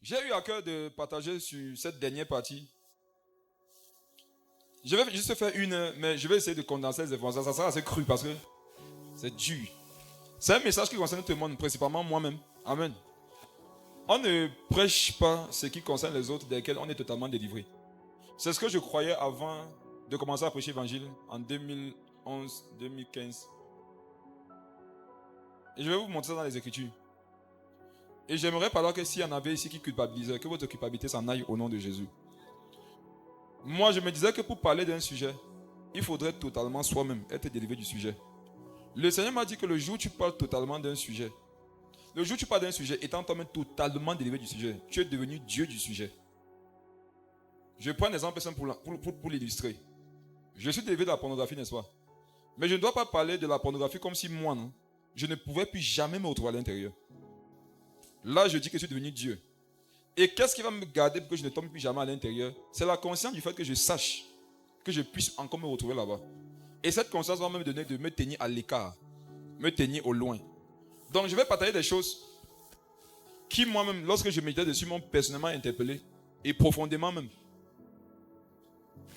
J'ai eu à cœur de partager sur cette dernière partie. Je vais juste faire une heure, mais je vais essayer de condenser les informations. Ça sera assez cru parce que c'est dur. C'est un message qui concerne tout le monde, principalement moi-même. Amen. On ne prêche pas ce qui concerne les autres, desquels on est totalement délivré. C'est ce que je croyais avant de commencer à prêcher l'évangile en 2011-2015. Et je vais vous montrer ça dans les Écritures. Et j'aimerais par là que s'il y en avait ici qui culpabilisaient, que votre culpabilité s'en aille au nom de Jésus. Moi, je me disais que pour parler d'un sujet, il faudrait totalement soi-même être délivré du sujet. Le Seigneur m'a dit que le jour où tu parles totalement d'un sujet, le jour où tu parles d'un sujet, étant toi-même totalement délivré du sujet, tu es devenu Dieu du sujet. Je prends un exemple simple pour l'illustrer. Je suis délivré de la pornographie, n'est-ce pas? Mais je ne dois pas parler de la pornographie comme si moi, non, je ne pouvais plus jamais me retrouver à l'intérieur. Là, je dis que je suis devenu Dieu. Et qu'est-ce qui va me garder pour que je ne tombe plus jamais à l'intérieur? C'est la conscience du fait que je sache que je puisse encore me retrouver là-bas. Et cette conscience va me donner de me tenir à l'écart, me tenir au loin. Donc je vais partager des choses qui moi-même, lorsque je méditais dessus, m'ont personnellement interpellé et profondément même.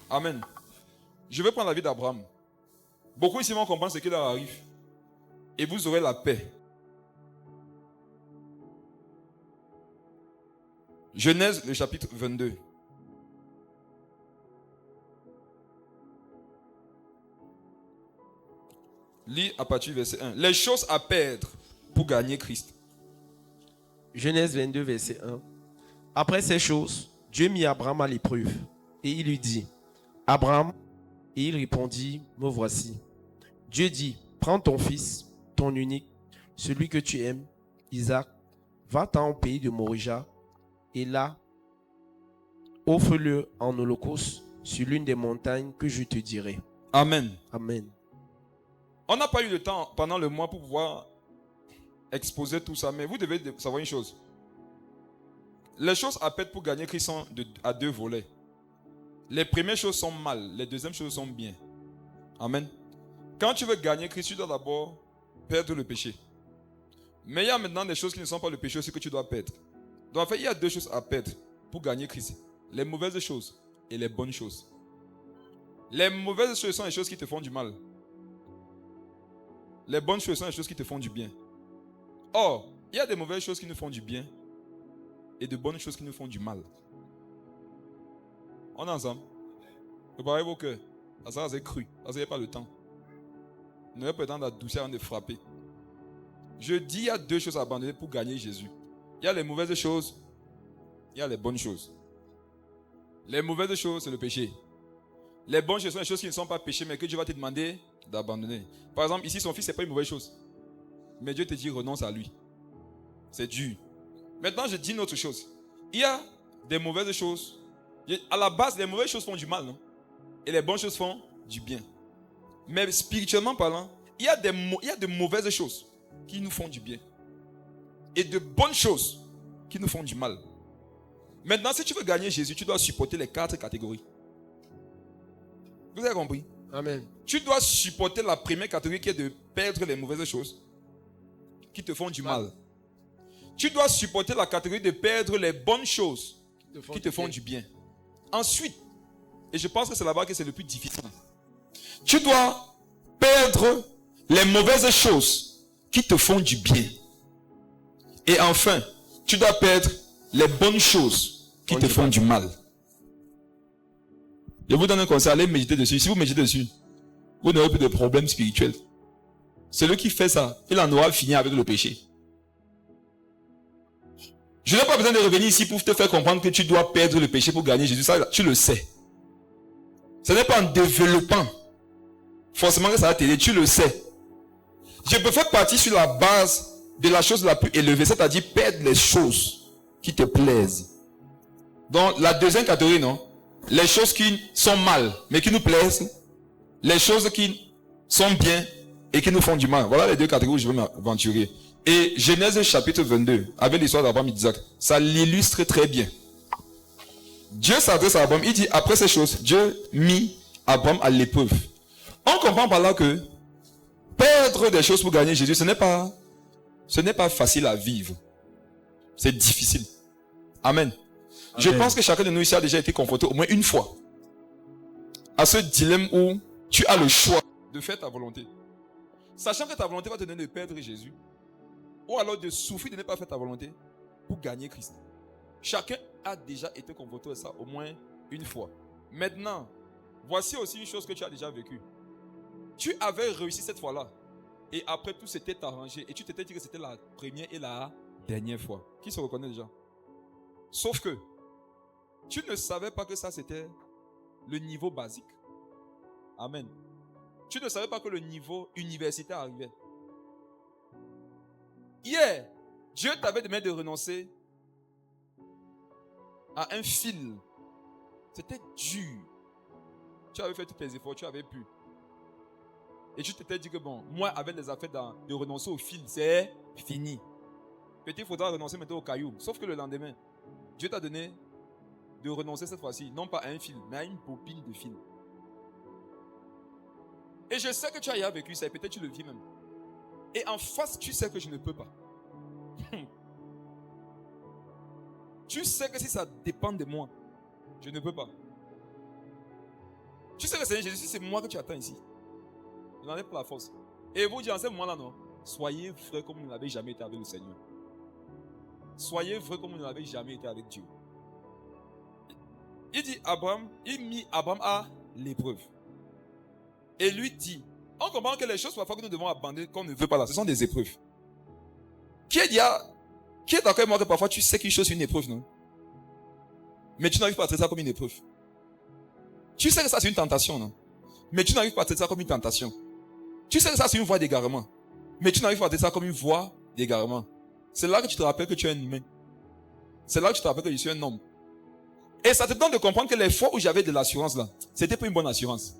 Amen. Je vais prendre la vie d'Abraham. Beaucoup ici vont comprendre ce qui leur arrive. Et vous aurez la paix. Genèse, le chapitre 22. Lis à partir du verset 1. Les choses à perdre pour gagner Christ. Genèse 22, verset 1. Après ces choses, Dieu mit Abraham à l'épreuve et il lui dit, Abraham, et il répondit, me voici. Dieu dit, prends ton fils, ton unique, celui que tu aimes, Isaac, va-t'en au pays de Morija, et là, offre-le en holocauste sur l'une des montagnes que je te dirai. Amen. Amen. On n'a pas eu le temps pendant le mois pour pouvoir exposer tout ça, mais vous devez savoir une chose. Les choses à perdre pour gagner Christ sont à deux volets. Les premières choses sont mal, les deuxièmes choses sont bien. Amen. Quand tu veux gagner Christ, tu dois d'abord perdre le péché. Mais il y a maintenant des choses qui ne sont pas le péché aussi que tu dois perdre. Donc en fait, il y a deux choses à perdre pour gagner Christ. Les mauvaises choses et les bonnes choses. Les mauvaises choses sont les choses qui te font du mal. Les bonnes choses sont les choses qui te font du bien. Or, il y a des mauvaises choses qui nous font du bien et de bonnes choses qui nous font du mal. On est ensemble. Préparez vos cœurs. Ça c'est cru. Ça c'est pas le temps. Ne pas prétendre la douceur avant de frapper. Je dis il y a deux choses à abandonner pour gagner Jésus. Il y a les mauvaises choses. Il y a les bonnes choses. Les mauvaises choses, c'est le péché. Les bonnes choses sont les choses qui ne sont pas péchées, mais que Dieu va te demander d'abandonner. Par exemple, ici, son fils, ce n'est pas une mauvaise chose. Mais Dieu te dit, renonce à lui. C'est dur. Maintenant, je dis une autre chose. Il y a des mauvaises choses. À la base, les mauvaises choses font du mal, non? Et les bonnes choses font du bien. Mais spirituellement parlant, il y a de mauvaises choses qui nous font du bien. Et de bonnes choses qui nous font du mal. Maintenant, si tu veux gagner Jésus, tu dois supporter les 4 catégories. Vous avez compris? Amen. Tu dois supporter la première catégorie qui est de perdre les mauvaises choses qui te font du mal. Tu dois supporter la catégorie de perdre les bonnes choses qui te font du bien. Ensuite, et je pense que c'est là-bas que c'est le plus difficile, tu dois perdre les mauvaises choses qui te font du bien. Et enfin, tu dois perdre les bonnes choses qui te font du mal. Je vous donne un conseil, allez méditer dessus. Si vous méditez dessus, vous n'aurez plus de problèmes spirituels. Celui qui fait ça, il en aura fini avec le péché. Je n'ai pas besoin de revenir ici pour te faire comprendre que tu dois perdre le péché pour gagner Jésus. Ça, tu le sais. Ce n'est pas en développant forcément que ça va t'aider. Tu le sais. Je peux faire partie sur la base de la chose la plus élevée, c'est-à-dire perdre les choses qui te plaisent. Donc, la deuxième catégorie, non? Les choses qui sont mal, mais qui nous plaisent. Les choses qui sont bien et qui nous font du mal. Voilà les deux catégories où je veux m'aventurer. Et Genèse chapitre 22, avec l'histoire d'Abraham et d'Isaac, ça l'illustre très bien. Dieu s'adresse à Abraham, il dit, après ces choses, Dieu mit Abraham à l'épreuve. On comprend par là que perdre des choses pour gagner Jésus, ce n'est pas facile à vivre. C'est difficile. Amen. Je pense que chacun de nous ici a déjà été confronté au moins une fois à ce dilemme où tu as le choix de faire ta volonté. Sachant que ta volonté va te donner de perdre Jésus. Ou alors de souffrir de ne pas faire ta volonté pour gagner Christ. Chacun a déjà été confronté à ça au moins une fois. Maintenant, voici aussi une chose que tu as déjà vécue. Tu avais réussi cette fois-là. Et après tout s'était arrangé. Et tu t'étais dit que c'était la première et la dernière fois. Qui se reconnaît déjà? Sauf que tu ne savais pas que ça c'était le niveau basique. Amen. Tu ne savais pas que le niveau universitaire arrivait. Hier, Dieu t'avait demandé de renoncer à un fil. C'était dur. Tu avais fait tous tes efforts, tu avais pu. Et tu t'étais dit que bon, moi avec les affaires de renoncer au fil, c'est fini. Peut-être il faudra renoncer maintenant au caillou. Sauf que le lendemain, Dieu t'a donné de renoncer cette fois-ci, non pas à un fil, mais à une bobine de fil. Et je sais que tu as déjà vécu ça, et peut-être tu le vis même. Et en face, tu sais que je ne peux pas. Tu sais que si ça dépend de moi, je ne peux pas. Tu sais que Seigneur Jésus, si c'est moi que tu attends ici, je n'en ai pas la force. Et vous dites en ce moment-là, non, soyez vrai comme vous n'avez jamais été avec le Seigneur. Soyez vrai comme vous n'avez jamais été avec Dieu. Il dit Abraham, il mit Abraham à l'épreuve. Et lui dit, on comprend que les choses parfois que nous devons abandonner, qu'on ne veut pas là, ce sont des épreuves. Qui est d'accord avec moi que parfois tu sais qu'une chose est une épreuve, non? Mais tu n'arrives pas à traiter ça comme une épreuve. Tu sais que ça c'est une tentation, non? Mais tu n'arrives pas à traiter ça comme une tentation. Tu sais que ça c'est une voie d'égarement. Mais tu n'arrives pas à traiter ça comme une voie d'égarement. C'est là que tu te rappelles que tu es un humain. C'est là que tu te rappelles que je suis un homme. Et ça te donne de comprendre que les fois où j'avais de l'assurance là, c'était pas une bonne assurance.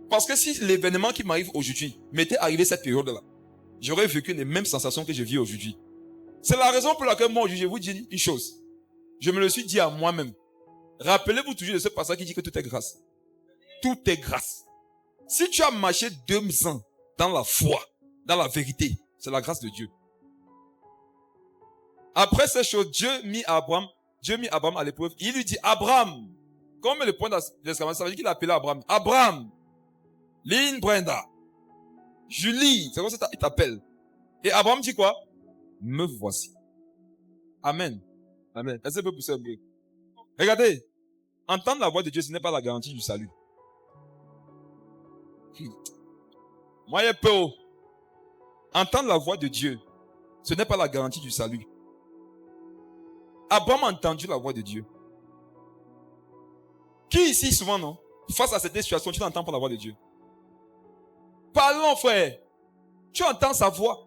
Parce que si l'événement qui m'arrive aujourd'hui m'était arrivé cette période-là, j'aurais vécu les mêmes sensations que je vis aujourd'hui. C'est la raison pour laquelle moi, je vous dis une chose. Je me le suis dit à moi-même. Rappelez-vous toujours de ce passage qui dit que tout est grâce. Tout est grâce. Si tu as marché 2 ans dans la foi, dans la vérité, c'est la grâce de Dieu. Après ces choses, Dieu mit Abraham à l'épreuve. Il lui dit, Abraham, comme le point d'exclamation, ça veut dire qu'il a appelé Abraham. Abraham, Lynn Brenda, Julie, c'est comme ça qu'il t'appelle. Et Abraham dit quoi? Me voici. Amen. Amen. Est-ce que vous pouvez pousser un peu? Regardez, entendre la voix de Dieu, ce n'est pas la garantie du salut. Moi, j'ai peur. Entendre la voix de Dieu, ce n'est pas la garantie du salut. Abraham a entendu la voix de Dieu. Qui ici, souvent, non? Face à cette situation, tu n'entends pas la voix de Dieu. Parlons, frère. Tu entends sa voix.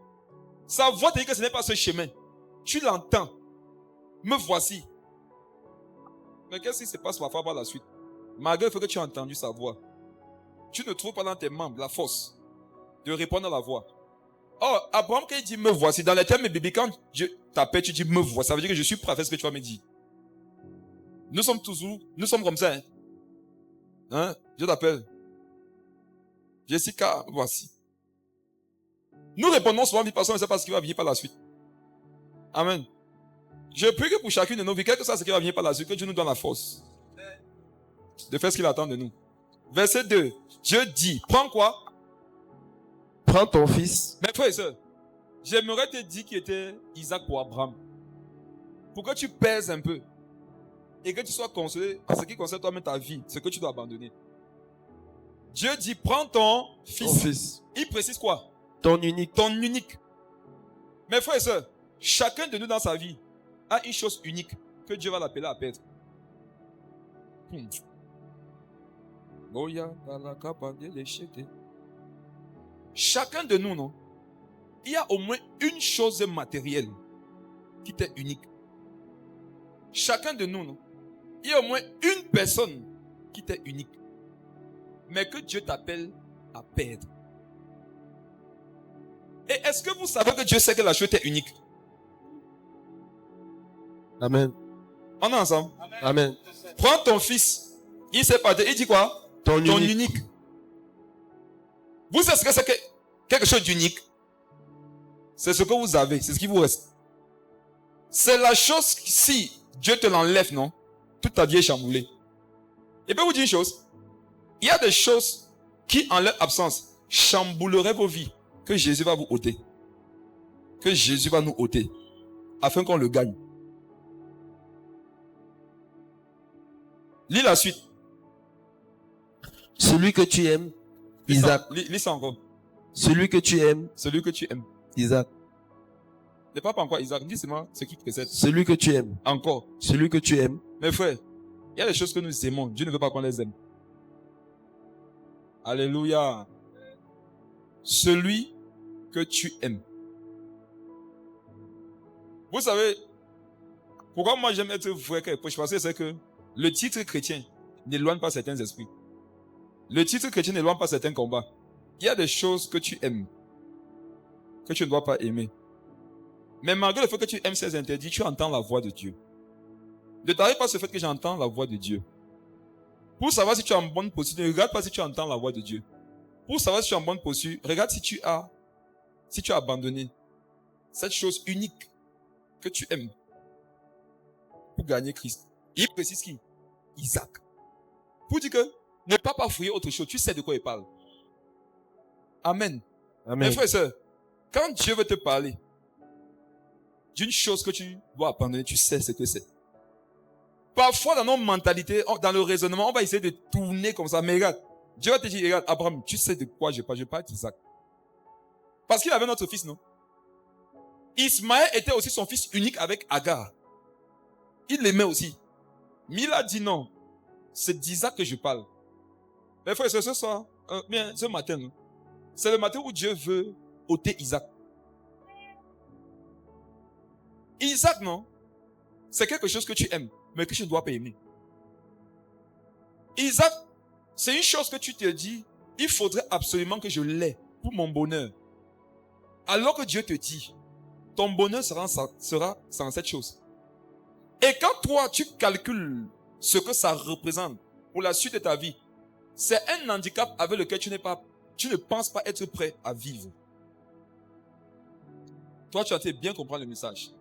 Sa voix te dit que ce n'est pas ce chemin. Tu l'entends. Me voici. Mais qu'est-ce qui se passe parfois par la suite? Malgré le fait que tu as entendu sa voix, tu ne trouves pas dans tes membres la force de répondre à la voix. Or, Abraham, quand il dit me voici, dans les termes bibliques, quand Dieu t'appelle, tu dis me voici. Ça veut dire que je suis prêt à faire ce que tu vas me dire. Nous sommes comme ça. Hein? Dieu t'appelle. Jessica, voici. Nous répondons souvent, parce qu'on ne sait pas ce qui va venir par la suite. Amen. Je prie que pour chacune de nos vies, quel que soit ce qui va venir par la suite, que Dieu nous donne la force de faire ce qu'il attend de nous. Verset 2. Dieu dit, prends quoi? Prends ton fils. Mes frères et sœurs, j'aimerais te dire qui était Isaac pour Abraham. Pour que tu pèses un peu. Et que tu sois consolé en ce qui concerne toi-même ta vie, ce que tu dois abandonner. Dieu dit, prends ton fils. Ton fils. Il précise quoi? Ton unique. Ton unique. Mes frères et sœurs, chacun de nous dans sa vie a une chose unique que Dieu va l'appeler à perdre. Chacun de nous, non? Il y a au moins une chose matérielle qui t'est unique. Chacun de nous, non? Il y a au moins une personne qui t'est unique. Mais que Dieu t'appelle à perdre. Et est-ce que vous savez que Dieu sait que la chose est unique? Amen. On est ensemble? Amen. Prends ton fils. Il s'est parti. Il dit quoi? Ton unique. Vous savez ce que c'est que quelque chose d'unique? C'est ce que vous avez. C'est ce qui vous reste. C'est la chose, si Dieu te l'enlève, non? Toute ta vie est chamboulée. Et puis vous dire une chose. Il y a des choses qui, en leur absence, chambouleraient vos vies, que Jésus va vous ôter. Que Jésus va nous ôter, afin qu'on le gagne. Lis la suite. Celui que tu aimes, Isaac. Lis ça encore. Celui que tu aimes, Celui que tu aimes. Isaac. Ne parle pas encore Isaac. Dis-moi ce qui précède. Celui que tu aimes. Encore. Celui que tu aimes. Mes frères, il y a des choses que nous aimons. Dieu ne veut pas qu'on les aime. Alléluia. Celui que tu aimes. Vous savez, pourquoi moi j'aime être vrai que parce que c'est que le titre chrétien n'éloigne pas certains esprits. Le titre chrétien n'éloigne pas certains combats. Il y a des choses que tu aimes, que tu ne dois pas aimer. Mais malgré le fait que tu aimes ces interdits, tu entends la voix de Dieu. Ne t'arrête pas sur le fait que j'entends la voix de Dieu. Pour savoir si tu es en bonne posture, ne regarde pas si tu entends la voix de Dieu. Pour savoir si tu es en bonne posture, regarde si tu as abandonné cette chose unique que tu aimes pour gagner Christ. Il précise qui? Isaac. Pour dire que ne pas fouiller autre chose, tu sais de quoi il parle. Amen. Amen. Mes frères et sœurs, quand Dieu veut te parler d'une chose que tu dois abandonner, tu sais ce que c'est. Parfois, dans nos mentalités, dans le raisonnement, on va essayer de tourner comme ça. Mais regarde, Dieu va te dire, regarde, Abraham, tu sais de quoi je parle. Je parle d'Isaac. Parce qu'il avait notre fils, non? Ismaël était aussi son fils unique avec Agar. Il l'aimait aussi. Mais il a dit non. C'est d'Isaac que je parle. Mes frères, c'est ce soir, bien, ce matin, non? C'est le matin où Dieu veut ôter Isaac. Isaac, non? C'est quelque chose que tu aimes, mais que tu ne dois pas aimer. Isaac, c'est une chose que tu te dis, il faudrait absolument que je l'aie pour mon bonheur. Alors que Dieu te dit, ton bonheur sera sans cette chose. Et quand toi, tu calcules ce que ça représente pour la suite de ta vie, c'est un handicap avec lequel tu ne penses pas être prêt à vivre. Toi, tu as été bien comprendre le message.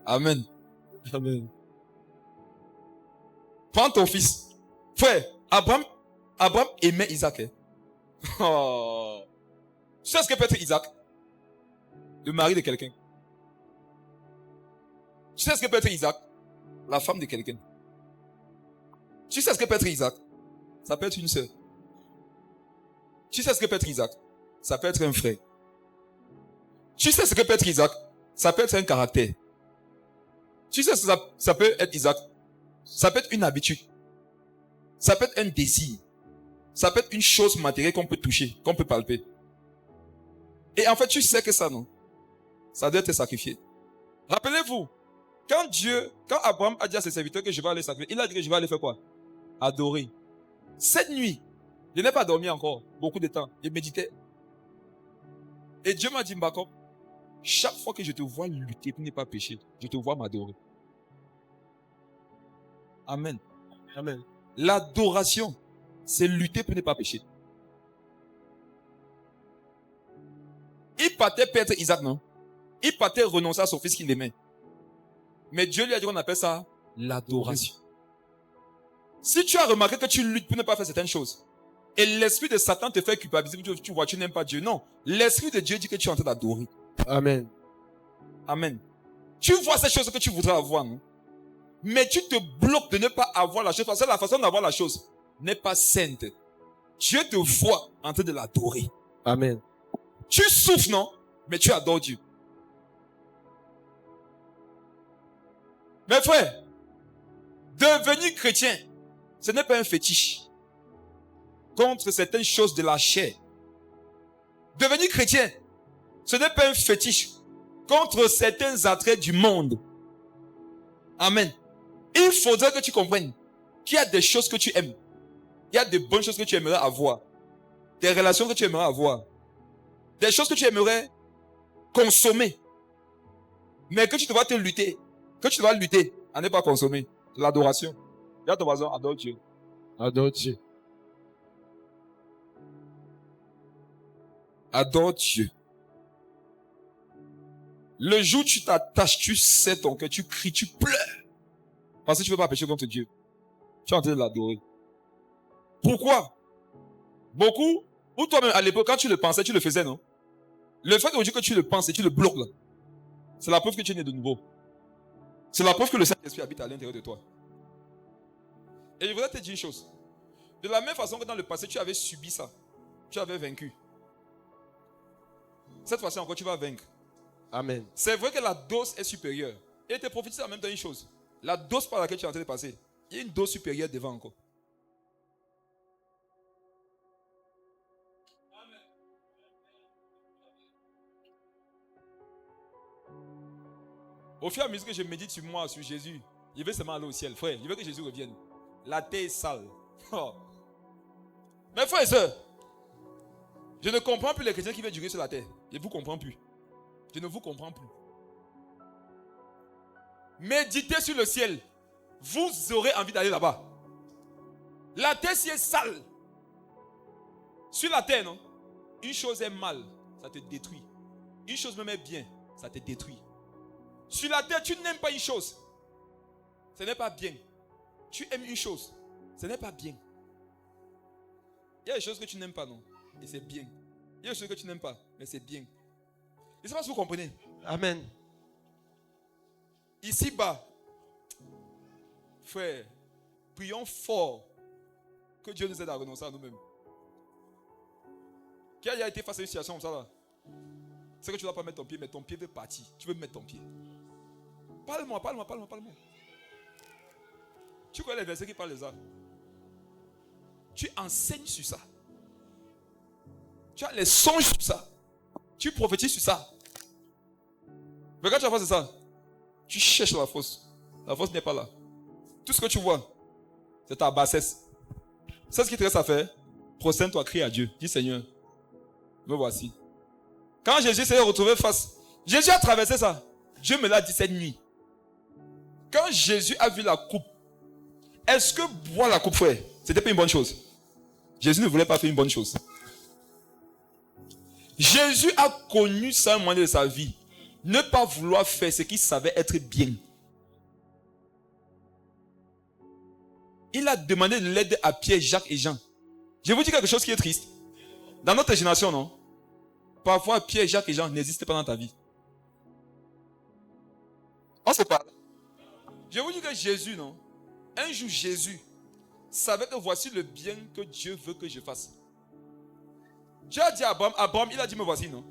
Amen. Amen. Prends ton fils. Frère, Abraham aimait Isaac. Hein? Oh. Tu sais ce que peut être Isaac? Le mari de quelqu'un. Tu sais ce que peut être Isaac? La femme de quelqu'un. Tu sais ce que peut être Isaac? Ça peut être une sœur. Tu sais ce que peut être Isaac? Ça peut être un frère. Tu sais ce que peut être Isaac? Ça peut être un caractère. Tu sais ce que ça peut être Isaac? Ça peut être une habitude. Ça peut être un désir. Ça peut être une chose matérielle qu'on peut toucher, qu'on peut palper. Et en fait, tu sais que ça, non? Ça doit être sacrifié. Rappelez-vous, quand Abraham a dit à ses serviteurs que je vais aller sacrifier, il a dit que je vais aller faire quoi? Adorer. Cette nuit, je n'ai pas dormi encore, beaucoup de temps. Je méditais. Et Dieu m'a dit, Mbakop, chaque fois que je te vois lutter pour ne pas pécher, je te vois m'adorer. Amen. Amen. L'adoration, c'est lutter pour ne pas pécher. Il partait perdre Isaac, non? Il partait renoncer à son fils qu'il aimait. Mais Dieu lui a dit qu'on appelle ça l'adoration. Si tu as remarqué que tu luttes pour ne pas faire certaines choses, et l'esprit de Satan te fait culpabiliser, tu vois, tu n'aimes pas Dieu. Non. L'esprit de Dieu dit que tu es en train d'adorer. Amen. Amen. Tu vois ces choses que tu voudrais avoir, non? Mais tu te bloques de ne pas avoir la chose, parce que la façon d'avoir la chose n'est pas sainte. Dieu te voit en train de l'adorer. Amen. Tu souffres, non? Mais tu adores Dieu. Mes frères, devenir chrétien, ce n'est pas un fétiche contre certaines choses de la chair. Devenir chrétien, ce n'est pas un fétiche contre certains attraits du monde. Amen. Il faudrait que tu comprennes qu'il y a des choses que tu aimes. Il y a de bonnes choses que tu aimerais avoir. Des relations que tu aimerais avoir. Des choses que tu aimerais consommer. Mais que tu dois lutter. Que tu dois lutter à ne pas consommer. L'adoration. Il y a ton voisin, adore Dieu. Adore Dieu. Adore Dieu. Le jour où tu t'attaches, tu sais ton cœur, tu cries, tu pleures. Parce que tu ne veux pas pécher contre Dieu. Tu es en train de l'adorer. Pourquoi? Beaucoup, ou toi-même à l'époque, quand tu le pensais, tu le faisais, non? Le fait aujourd'hui que tu le penses et tu le bloques là, c'est la preuve que tu es né de nouveau. C'est la preuve que le Saint-Esprit habite à l'intérieur de toi. Et je voudrais te dire une chose. De la même façon que dans le passé, tu avais subi ça. Tu avais vaincu. Cette fois-ci encore, tu vas vaincre. Amen. C'est vrai que la dose est supérieure. Et il te prophétise en même temps une chose. La dose par laquelle tu es en train de passer, il y a une dose supérieure devant encore. Au fur et à mesure que je médite sur moi, sur Jésus, il veut seulement aller au ciel. Frère, il veut que Jésus revienne. La terre est sale. Oh. Mais frères et sœurs, je ne comprends plus les chrétiens qui veulent durer sur la terre. Je ne vous comprends plus. Je ne vous comprends plus. Méditez sur le ciel. Vous aurez envie d'aller là-bas. La terre si est sale. Sur la terre, non? Une chose est mal, ça te détruit. Une chose même est bien, ça te détruit. Sur la terre, tu n'aimes pas une chose. Ce n'est pas bien. Tu aimes une chose. Ce n'est pas bien. Il y a des choses que tu n'aimes pas, non? Et c'est bien. Il y a des choses que tu n'aimes pas, mais c'est bien. Je ne sais pas si vous comprenez. Amen. Ici-bas, frère, prions fort que Dieu nous aide à renoncer à nous-mêmes. Qui a été face à une situation comme ça là? C'est que tu ne dois pas mettre ton pied, mais ton pied veut partir. Tu veux mettre ton pied. Parle-moi. Tu connais les versets qui parlent de ça. Tu enseignes sur ça. Tu as les songes sur ça. Tu prophétises sur ça. Mais quand tu as fait ça, tu cherches la force. La force n'est pas là. Tout ce que tu vois, c'est ta bassesse. C'est ce qui te reste à faire. Prosterne-toi, crie à Dieu. Dis Seigneur, me voici. Quand Jésus s'est retrouvé face, Jésus a traversé ça. Dieu me l'a dit cette nuit. Quand Jésus a vu la coupe, est-ce que boire la coupe, frère, c'était pas une bonne chose? Jésus ne voulait pas faire une bonne chose. Jésus a connu ça un moment de sa vie. Ne pas vouloir faire ce qu'il savait être bien. Il a demandé de l'aide à Pierre, Jacques et Jean. Je vous dis quelque chose qui est triste. Dans notre génération, non? Parfois, Pierre, Jacques et Jean n'existent pas dans ta vie. On se parle. Je vous dis que Jésus, non? Un jour, Jésus savait que voici le bien que Dieu veut que je fasse. Dieu a dit à Abraham, il a dit, me voici, non?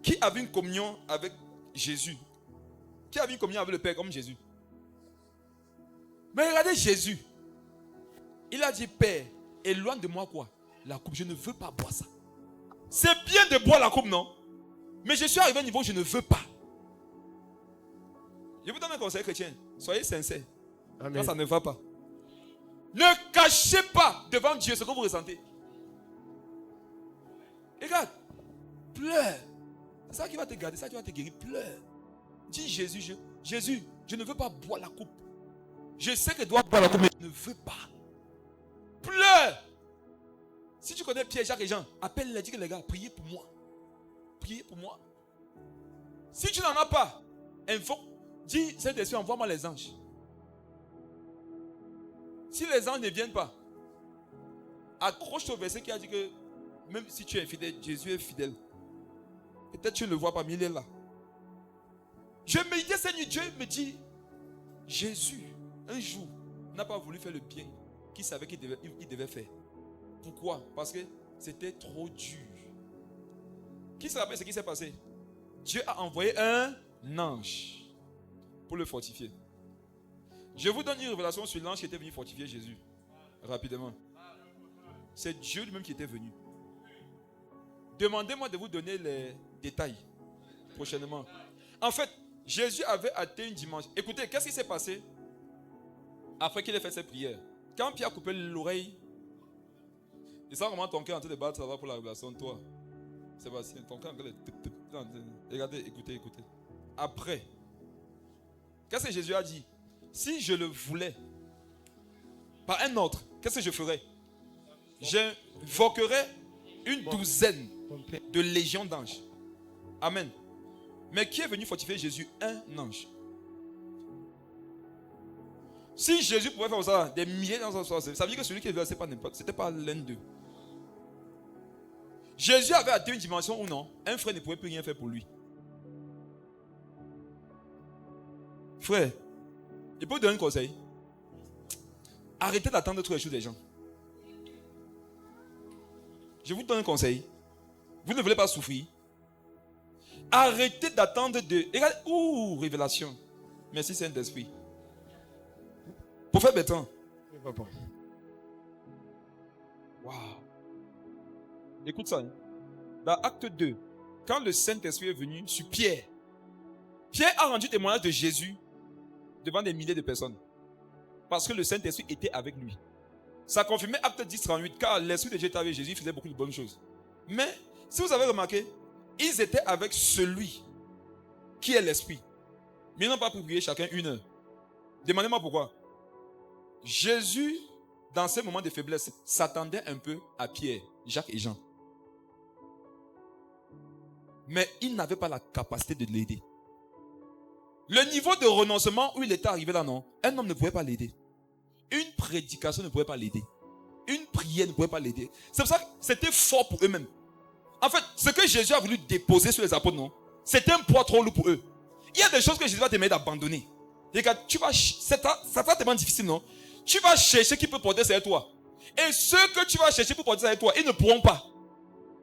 Qui avait une communion avec Jésus? Qui avait une communion avec le Père comme Jésus? Mais regardez Jésus. Il a dit, Père, éloigne de moi quoi? La coupe, je ne veux pas boire ça. C'est bien de boire la coupe, non? Mais je suis arrivé à un niveau où je ne veux pas. Je vous donne un conseil chrétien. Soyez sincères. Amen. Quand ça ne va pas. Ne cachez pas devant Dieu ce que vous ressentez. Regarde. Pleure. C'est ça qui va te garder, ça qui va te guérir. Pleure. Dis Jésus, Jésus, je ne veux pas boire la coupe. Je sais que je dois boire la coupe, mais je ne veux pas. Pleure. Si tu connais Pierre, Jacques et Jean, appelle-les, dis que les gars, priez pour moi. Priez pour moi. Si tu n'en as pas, invoque. Dis, Saint-Esprit, envoie-moi les anges. Si les anges ne viennent pas, accroche-toi au verset qui a dit que même si tu es infidèle, Jésus est fidèle. Peut-être tu ne le vois pas, mais il est là. Je méditais cette nuit, Dieu me dit, Jésus, un jour, n'a pas voulu faire le bien qu'il savait qu'il devait faire. Pourquoi? Parce que c'était trop dur. Qui se rappelle ce qui s'est passé? Dieu a envoyé un ange pour le fortifier. Je vous donne une révélation sur l'ange qui était venu fortifier Jésus. Rapidement. C'est Dieu lui-même qui était venu. Demandez-moi de vous donner les détails prochainement. En fait, Jésus avait atteint une dimension. Écoutez, qu'est-ce qui s'est passé après qu'il ait fait cette prière? Quand Pierre a coupé l'oreille, et ça comment ton cœur est en train de battre, ça va pour la révélation de toi. Sébastien, ton cœur est en train de... Regardez, écoutez. Après, qu'est-ce que Jésus a dit? Si je le voulais, par un autre, qu'est-ce que je ferais? J'invoquerais une douzaine de légions d'anges. Amen. Mais qui est venu fortifier Jésus? Un ange. Si Jésus pouvait faire ça, des milliers d'anges, ça veut dire que celui qui est venu, c'était pas l'un d'eux. Jésus avait atteint une dimension où non, un frère ne pouvait plus rien faire pour lui. Frère, je peux vous donner un conseil. Arrêtez d'attendre trop les choses des gens. Je vous donne un conseil. Vous ne voulez pas souffrir. Arrêtez d'attendre de... Regardez, révélation. Merci Saint-Esprit. Pour faire Bertrand. Waouh. Écoute ça. Dans Acte 2, quand le Saint-Esprit est venu sur Pierre, Pierre a rendu témoignage de Jésus devant des milliers de personnes. Parce que le Saint-Esprit était avec lui. Ça confirmait Acte 10, 38, car l'Esprit de Dieu était avec Jésus, il faisait beaucoup de bonnes choses. Mais, si vous avez remarqué, ils étaient avec celui qui est l'Esprit. Mais ils n'ont pas pu prier chacun 1 heure. Demandez-moi pourquoi. Jésus, dans ces moments de faiblesse, s'attendait un peu à Pierre, Jacques et Jean. Mais il n'avait pas la capacité de l'aider. Le niveau de renoncement où il était arrivé là, non, un homme ne pouvait pas l'aider. Une prédication ne pouvait pas l'aider. Une prière ne pouvait pas l'aider. C'est pour ça que c'était fort pour eux-mêmes. En fait, ce que Jésus a voulu déposer sur les apôtres, non, c'était un poids trop lourd pour eux. Il y a des choses que Jésus va te mettre d'abandonner. Regarde, ça va tellement difficile, non? Tu vas chercher qui peut porter ça à toi. Et ceux que tu vas chercher pour porter ça à toi, ils ne pourront pas.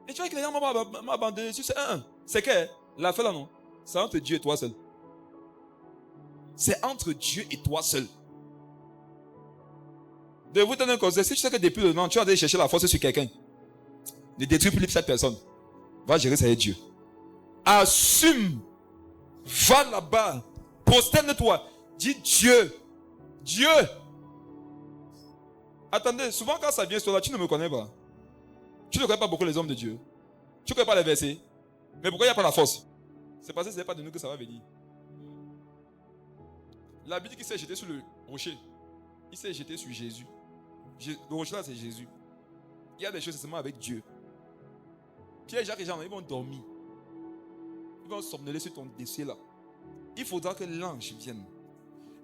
Et tu vois que les gens m'ont abandonné. C'est c'est que l'affaire là, non? C'est entre Dieu et toi seul. C'est entre Dieu et toi seul. De vous donner un conseil, si tu sais que depuis le nom, tu vas aller chercher la force sur quelqu'un, ne détruis plus cette personne. Va gérer ça avec Dieu. Assume. Va là-bas. Prosterne-toi. Dis Dieu. Dieu. Attendez, souvent quand ça vient sur là, tu ne me connais pas. Tu ne connais pas beaucoup les hommes de Dieu. Tu ne connais pas les versets. Mais pourquoi il n'y a pas la force? C'est parce que ce n'est pas de nous que ça va venir. La Bible qui s'est jetée sur le rocher, il s'est jeté sur Jésus. Le rocher là, c'est Jésus. Il y a des choses seulement avec Dieu. Pierre, Jacques et Jean, ils vont dormir. Ils vont somnoler sur ton dossier là. Il faudra que l'ange vienne.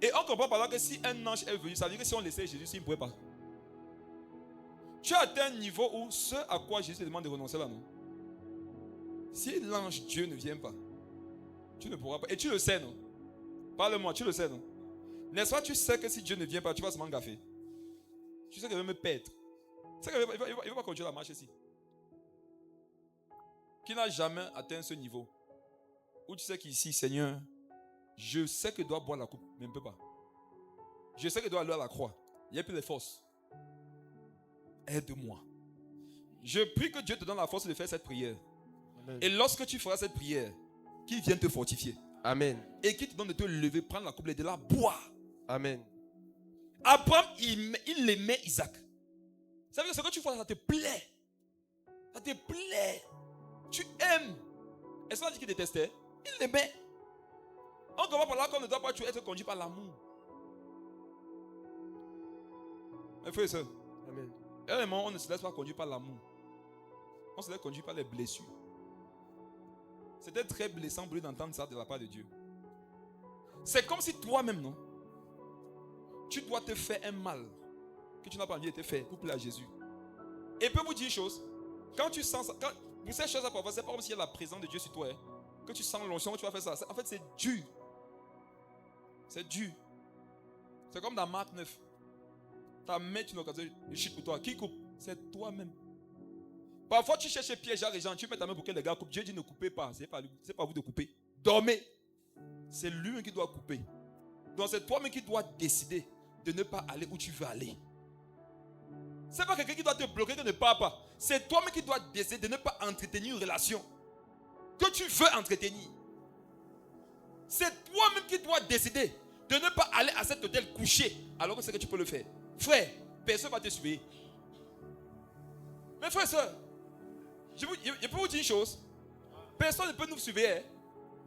Et on comprend par là que si un ange est venu, ça veut dire que si on laissait Jésus, il ne pouvait pas. Tu as atteint un niveau où ce à quoi Jésus te demande de renoncer là, non? Si l'ange Dieu ne vient pas, tu ne pourras pas. Et tu le sais, non? Parle-moi, tu le sais, non? N'est-ce pas, tu sais que si Dieu ne vient pas, tu vas se m'engaffer. Tu sais qu'il va me perdre. Tu sais qu'il ne va pas continuer la marche ici. Qui n'a jamais atteint ce niveau où tu sais qu'ici, Seigneur, je sais que je dois boire la coupe, mais je ne peux pas. Je sais que je dois aller à la croix. Il n'y a plus de force. Aide-moi. Je prie que Dieu te donne la force de faire cette prière. Amen. Et lorsque tu feras cette prière, qu'il vienne te fortifier. Amen. Et qu'il te donne de te lever, prendre la coupe et de la boire. Amen. Abraham, il aimait Isaac. Ça veut dire que ce que tu fais, ça te plaît. Ça te plaît. Tu aimes. Est-ce qu'on dit qu'il détestait? Il l'aimait. On comprend par là qu'on ne doit pas être conduit par l'amour. Mes frères et sœurs. Amen. Réellement, on ne se laisse pas conduire par l'amour. On se laisse conduire par les blessures. C'était très blessant pour lui d'entendre ça de la part de Dieu. C'est comme si toi-même, non? Tu dois te faire un mal que tu n'as pas envie de te faire pour plaire à Jésus. Et peut vous dire une chose. Quand tu sens ça, pour ces choses-là, c'est pas comme s'il y a la présence de Dieu sur toi. Que tu sens l'onction, tu vas faire ça. En fait, c'est dur. C'est dur. C'est comme dans Marc 9. Ta main, tu n'as qu'à dire, je chute pour toi. Qui coupe? C'est toi-même. Parfois, tu cherches Pierre, Jacques et Jean, tu mets ta main pour que les gars coupent. Dieu dit ne coupez pas. C'est pas vous de couper. Dormez. C'est lui qui doit couper. Donc, c'est toi-même qui dois décider de ne pas aller où tu veux aller. C'est pas quelqu'un qui doit te bloquer de ne pas. C'est toi-même qui dois décider de ne pas entretenir une relation que tu veux entretenir. C'est toi-même qui dois décider de ne pas aller à cet hôtel coucher alors que c'est que tu peux le faire. Frère, personne ne va te suivre. Mais frère et soeur, je peux vous dire une chose. Personne ne peut nous suivre.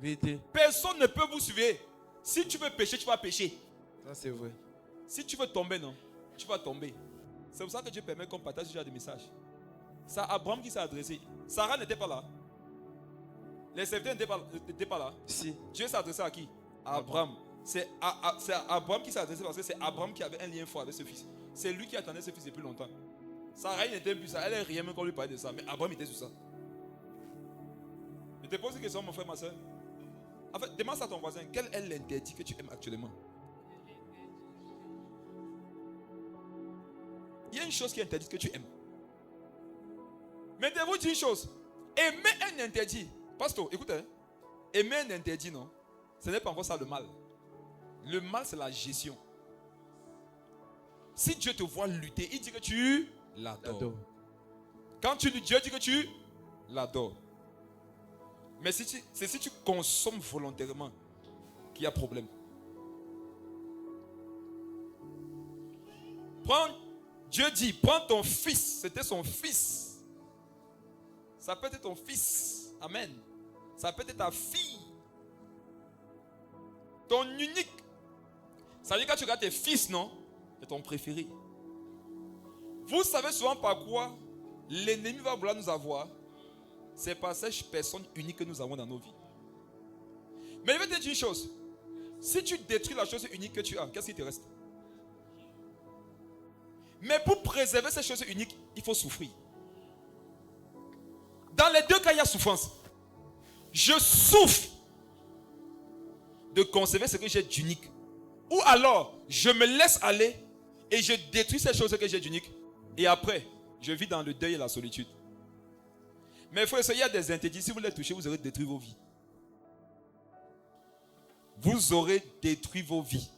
Vérité. Personne ne peut vous suivre. Si tu veux pécher, tu vas pécher. Ça c'est vrai. Si tu veux tomber, non, tu vas tomber. C'est pour ça que Dieu permet qu'on partage ce genre de messages. C'est Abraham qui s'est adressé. Sarah n'était pas là. Les serviteurs n'étaient pas là. Si. Dieu s'est adressé à qui? À Abraham. C'est à Abraham qui s'est adressé parce que c'est Abraham qui avait un lien fort avec ce fils. C'est lui qui attendait ce fils depuis longtemps. Sarah n'était plus ça. Elle n'est rien même quand on lui parlait de ça. Mais Abraham était sur ça. Je te pose une question, mon frère, ma soeur. En fait, demande ça à ton voisin. Quel est l'interdit que tu aimes actuellement? Il y a une chose qui est interdite que tu aimes. Mais je vous dis une chose. Aimer un interdit. Pasteur, écoutez. Aimer un interdit, non? Ce n'est pas encore ça le mal. Le mal, c'est la gestion. Si Dieu te voit lutter, il dit que tu l'adores. Quand Dieu dit que tu l'adores. Mais si tu consommes volontairement qu'il y a problème. Dieu dit, prends ton fils. C'était son fils. Ça peut être ton fils. Amen. Ça peut être ta fille. Ton unique. Ça veut dire que quand tu regardes tes fils, non? C'est ton préféré. Vous savez souvent par quoi l'ennemi va vouloir nous avoir. C'est par ces personnes uniques que nous avons dans nos vies. Mais je vais te dire une chose. Si tu détruis la chose unique que tu as, qu'est-ce qui te reste? Mais pour préserver ces choses uniques, il faut souffrir. Dans les deux cas, il y a souffrance. Je souffre de conserver ce que j'ai d'unique. Ou alors, je me laisse aller et je détruis ces choses que j'ai d'unique. Et après, je vis dans le deuil et la solitude. Mais frère, il y a des interdits. Si vous les touchez, vous aurez détruit vos vies. Vous aurez détruit vos vies.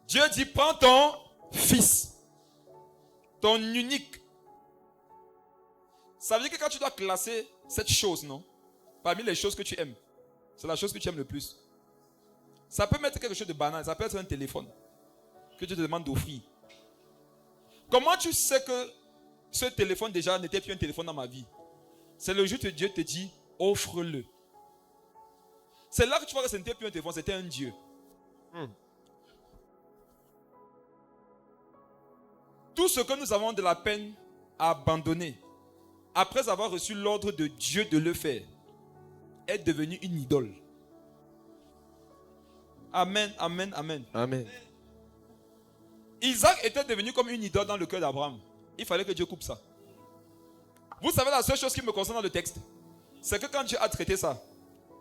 Dieu dit, prends ton fils, ton unique. Ça veut dire que quand tu dois classer cette chose, non? Parmi les choses que tu aimes, c'est la chose que tu aimes le plus. Ça peut mettre quelque chose de banal, ça peut être un téléphone que Dieu te demande d'offrir. Comment tu sais que ce téléphone déjà n'était plus un téléphone dans ma vie? C'est le jour où Dieu te dit, offre-le. C'est là que tu vois que ce n'était plus un téléphone, c'était un Dieu. Tout ce que nous avons de la peine à abandonner, après avoir reçu l'ordre de Dieu de le faire, est devenu une idole. Amen, amen, amen. Amen. Isaac était devenu comme une idole dans le cœur d'Abraham. Il fallait que Dieu coupe ça. Vous savez la seule chose qui me concerne dans le texte, c'est que quand Dieu a traité ça,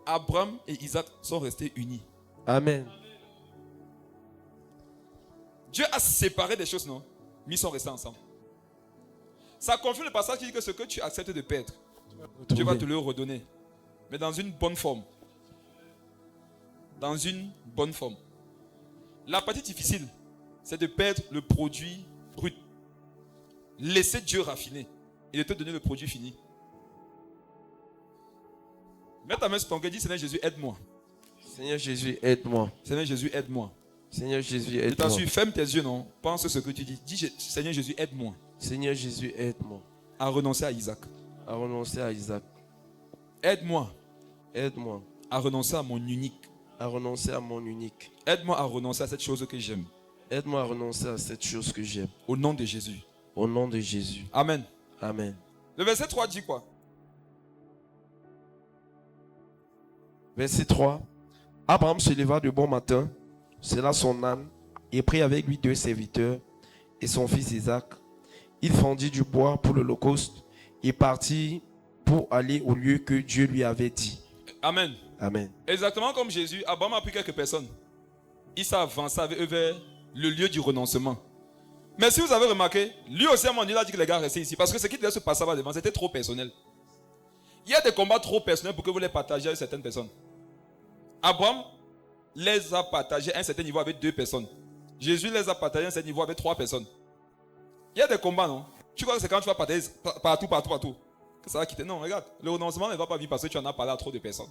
Abraham et Isaac sont restés unis. Amen. Dieu a séparé des choses, non? Mais ils sont restés ensemble. Ça confirme le passage qui dit que ce que tu acceptes de perdre, Dieu va te le redonner. Mais dans une bonne forme. Dans une bonne forme. La partie difficile, c'est de perdre le produit brut. Laisser Dieu raffiner et de te donner le produit fini. Mets ta main sur ton cœur et dis, Seigneur Jésus, aide-moi. Seigneur Jésus, aide-moi. Seigneur Jésus, aide-moi. Seigneur Jésus, Je aide-moi. t'assure, ferme tes yeux, non? Pense ce que tu dis. Dis, Seigneur Jésus, aide-moi Seigneur Jésus, aide-moi à renoncer à Isaac. à renoncer à Isaac. Aide-moi Aide-moi à renoncer à mon unique. à renoncer à mon unique. Aide-moi à renoncer à cette chose que j'aime. Aide-moi à renoncer à cette chose que j'aime. Au nom de Jésus. Au nom de Jésus. Amen. Amen. Le verset 3 dit quoi? Verset 3. Abraham se leva de bon matin, sella son âne, et prit avec lui 2 serviteurs et son fils Isaac. Il fendit du bois pour l'holocauste et partit pour aller au lieu que Dieu lui avait dit. Amen. Amen. Exactement comme Jésus, Abraham a pris quelques personnes. Il s'est avancé avec eux vers le lieu du renoncement. Mais si vous avez remarqué, lui aussi à un moment donné, il a dit que les gars restaient ici. Parce que ce qui devait se passer là devant, c'était trop personnel. Il y a des combats trop personnels pour que vous les partagiez avec certaines personnes. Abraham les a partagés à un certain niveau avec 2 personnes. Jésus les a partagés à un certain niveau avec 3 personnes. Il y a des combats, non? Tu crois que c'est quand tu vas partager partout que ça va quitter? Non, regarde, le renoncement ne va pas venir parce que tu en as parlé à trop de personnes.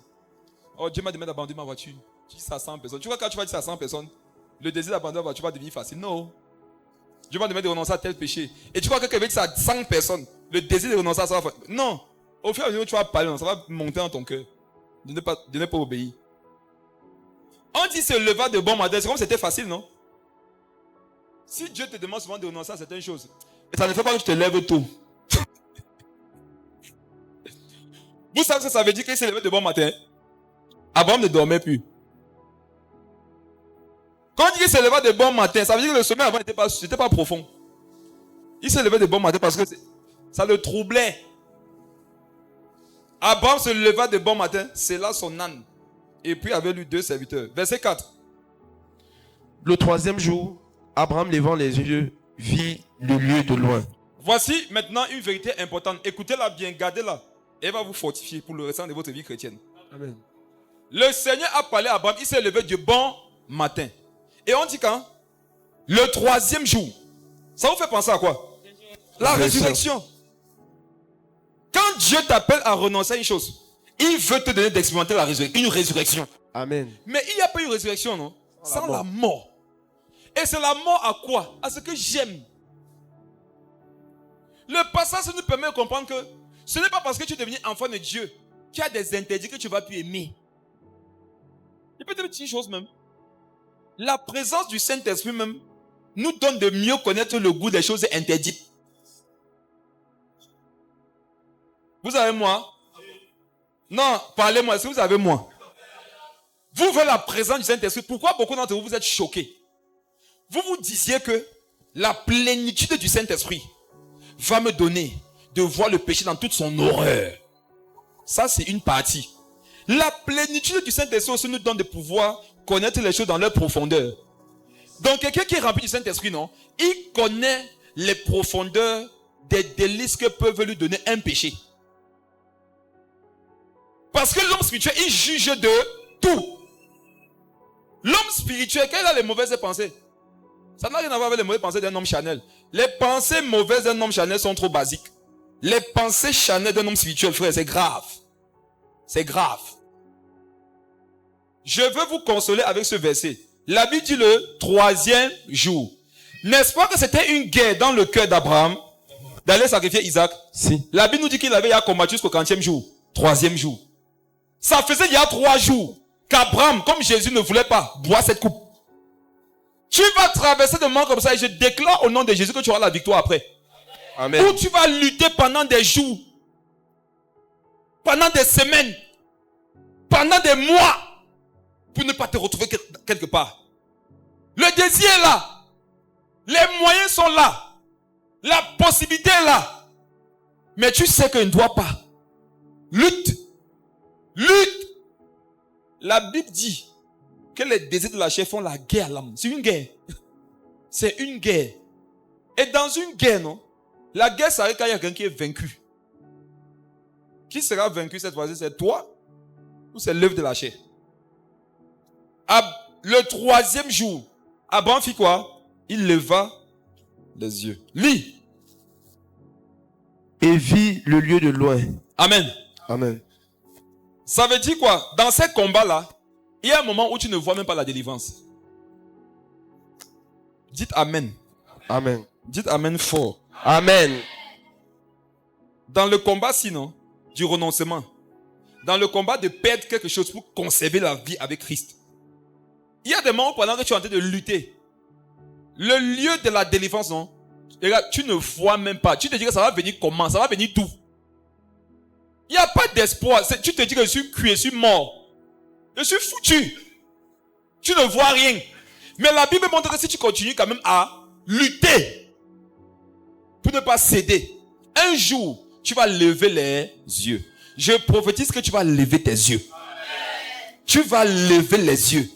Oh, Dieu m'a demandé d'abandonner ma voiture. Tu dis ça à 100 personnes. Tu vois, quand tu vas dire ça à 100 personnes, le désir d'abandonner la voiture va devenir facile. Non. Dieu m'a demandé de renoncer à tel péché. Et tu crois que quelqu'un dit ça à 100 personnes, le désir de renoncer à ça va... Non. Au fur et à mesure que tu vas parler, ça va monter dans ton cœur. De ne pas obéir. On dit se lever de bon matin, c'est comme si c'était facile, non? Si Dieu te demande souvent de renoncer à certaines choses, ça ne fait pas que tu te lèves tôt. Vous savez ce que ça veut dire qu'il s'est levé de bon matin? Abraham ne dormait plus. Quand on dit qu'il s'est levé de bon matin, ça veut dire que le sommeil avant n'était pas profond. Il s'est levé de bon matin parce que ça le troublait. Abraham se leva de bon matin, c'est là son âne. Et puis avait lui 2 serviteurs. Verset 4. Le 3e jour, Abraham levant les yeux, vit le lieu de loin. Voici maintenant une vérité importante. Écoutez-la bien, gardez-la. Elle va vous fortifier pour le restant de votre vie chrétienne. Amen. Le Seigneur a parlé à Abraham, il s'est levé du bon matin. Et on dit quand? Le 3e jour. Ça vous fait penser à quoi? La résurrection. Quand Dieu t'appelle à renoncer à une chose, il veut te donner d'expérimenter la résurrection, une résurrection. Amen. Mais il n'y a pas eu de résurrection, non? Sans la mort. Et c'est la mort à quoi? À ce que j'aime. Le passage nous permet de comprendre que ce n'est pas parce que tu es devenu enfant de Dieu qu'il y a des interdits que tu vas plus aimer. Il peut être une petite chose même. La présence du Saint-Esprit même nous donne de mieux connaître le goût des choses interdites. Vous avez moi? Non, parlez-moi. Est-ce que vous avez moi? Vous voulez la présence du Saint-Esprit. Pourquoi beaucoup d'entre vous êtes choqués? Vous vous disiez que la plénitude du Saint-Esprit va me donner de voir le péché dans toute son horreur. Ça, c'est une partie. La plénitude du Saint-Esprit aussi nous donne de pouvoir connaître les choses dans leur profondeur. Donc, quelqu'un qui est rempli du Saint-Esprit, non, il connaît les profondeurs des délices que peuvent lui donner un péché. Parce que l'homme spirituel, il juge de tout. L'homme spirituel, quand il a les mauvaises pensées, ça n'a rien à voir avec les mauvaises pensées d'un homme charnel. Les pensées mauvaises d'un homme charnel sont trop basiques. Les pensées charnelles d'un homme spirituel, frère, c'est grave. C'est grave. Je veux vous consoler avec ce verset. La Bible dit le 3e jour. N'est-ce pas que c'était une guerre dans le cœur d'Abraham d'aller sacrifier Isaac? Si. La Bible nous dit qu'il avait combattu jusqu'au 40e jour. 3e jour. Ça faisait il y a 3 jours qu'Abraham, comme Jésus ne voulait pas boire cette coupe. Tu vas traverser des moments comme ça et je déclare au nom de Jésus que tu auras la victoire après. Amen. Ou tu vas lutter pendant des jours, pendant des semaines, pendant des mois, pour ne pas te retrouver quelque part. Le désir est là. Les moyens sont là. La possibilité est là. Mais tu sais qu'il ne doit pas. Lutte. Lutte. La Bible dit que les désirs de la chair font la guerre à l'âme. C'est une guerre. C'est une guerre. Et dans une guerre, non? La guerre s'arrête quand il y a quelqu'un qui est vaincu. Qui sera vaincu cette fois-ci? C'est toi ou c'est l'œuvre de la chair? Le 3e jour, Abraham fit quoi? Il leva les yeux. Lis. Et vit le lieu de loin. Amen. Amen. Ça veut dire quoi? Dans ces combats-là, il y a un moment où tu ne vois même pas la délivrance. Dites Amen. Amen. Dites Amen fort. Amen. Dans le combat, sinon, du renoncement, dans le combat de perdre quelque chose pour conserver la vie avec Christ, il y a des moments pendant que tu es en train de lutter. Le lieu de la délivrance, non? Regarde, tu ne vois même pas. Tu te dis que ça va venir comment? Ça va venir d'où? Il n'y a pas d'espoir. Tu te dis que je suis cuit, je suis mort. Je suis foutu. Tu ne vois rien. Mais la Bible montre que si tu continues quand même à lutter pour ne pas céder, un jour, tu vas lever les yeux. Je prophétise que tu vas lever tes yeux. Tu vas lever les yeux.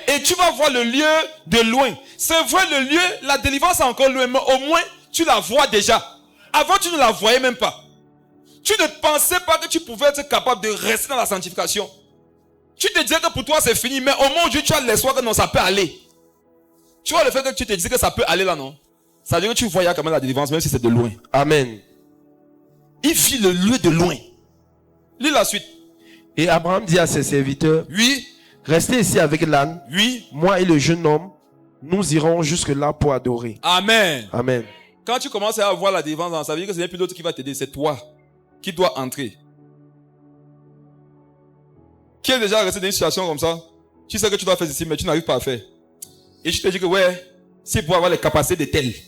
Et tu vas voir le lieu de loin. C'est vrai, le lieu, la délivrance est encore loin, mais au moins, tu la vois déjà. Avant, tu ne la voyais même pas. Tu ne pensais pas que tu pouvais être capable de rester dans la sanctification. Tu te disais que pour toi, c'est fini, mais au moins, aujourd'hui, tu as l'espoir que non, ça peut aller. Tu vois le fait que tu te disais que ça peut aller là, non? Ça veut dire que tu voyais quand même la délivrance, même si c'est de loin. Amen. Il vit le lieu de loin. Lis la suite. Et Abraham dit à ses serviteurs, Oui. Restez ici avec l'âne. Oui. Moi et le jeune homme, nous irons jusque là pour adorer. Amen. Amen. Quand tu commences à avoir la délivrance, ça veut dire que ce n'est plus l'autre qui va t'aider, c'est toi qui dois entrer. Qui est déjà resté dans une situation comme ça? Tu sais que tu dois faire ceci, mais tu n'arrives pas à faire. Et tu te dis que ouais, si pour avoir les capacités de tel, il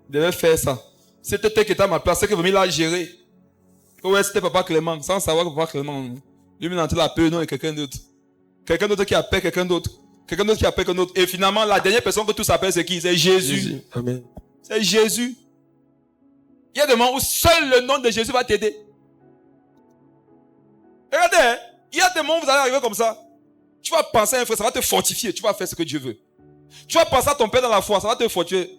devait faire ça. C'était tel qui était à ma place, c'est que vous m'avez là à gérer. Ouais, c'était Papa Clément, sans savoir que Papa Clément, lui, il a entré la paix, non, et quelqu'un d'autre. Quelqu'un d'autre qui appelle quelqu'un d'autre. Quelqu'un d'autre qui appelle quelqu'un d'autre. Et finalement, la dernière personne que tous appellent, c'est qui? C'est Jésus. Amen. C'est Jésus. Il y a des moments où seul le nom de Jésus va t'aider. Regardez, hein, il y a des moments où vous allez arriver comme ça. Tu vas penser à un frère, ça va te fortifier. Tu vas faire ce que Dieu veut. Tu vas penser à ton père dans la foi, ça va te fortifier.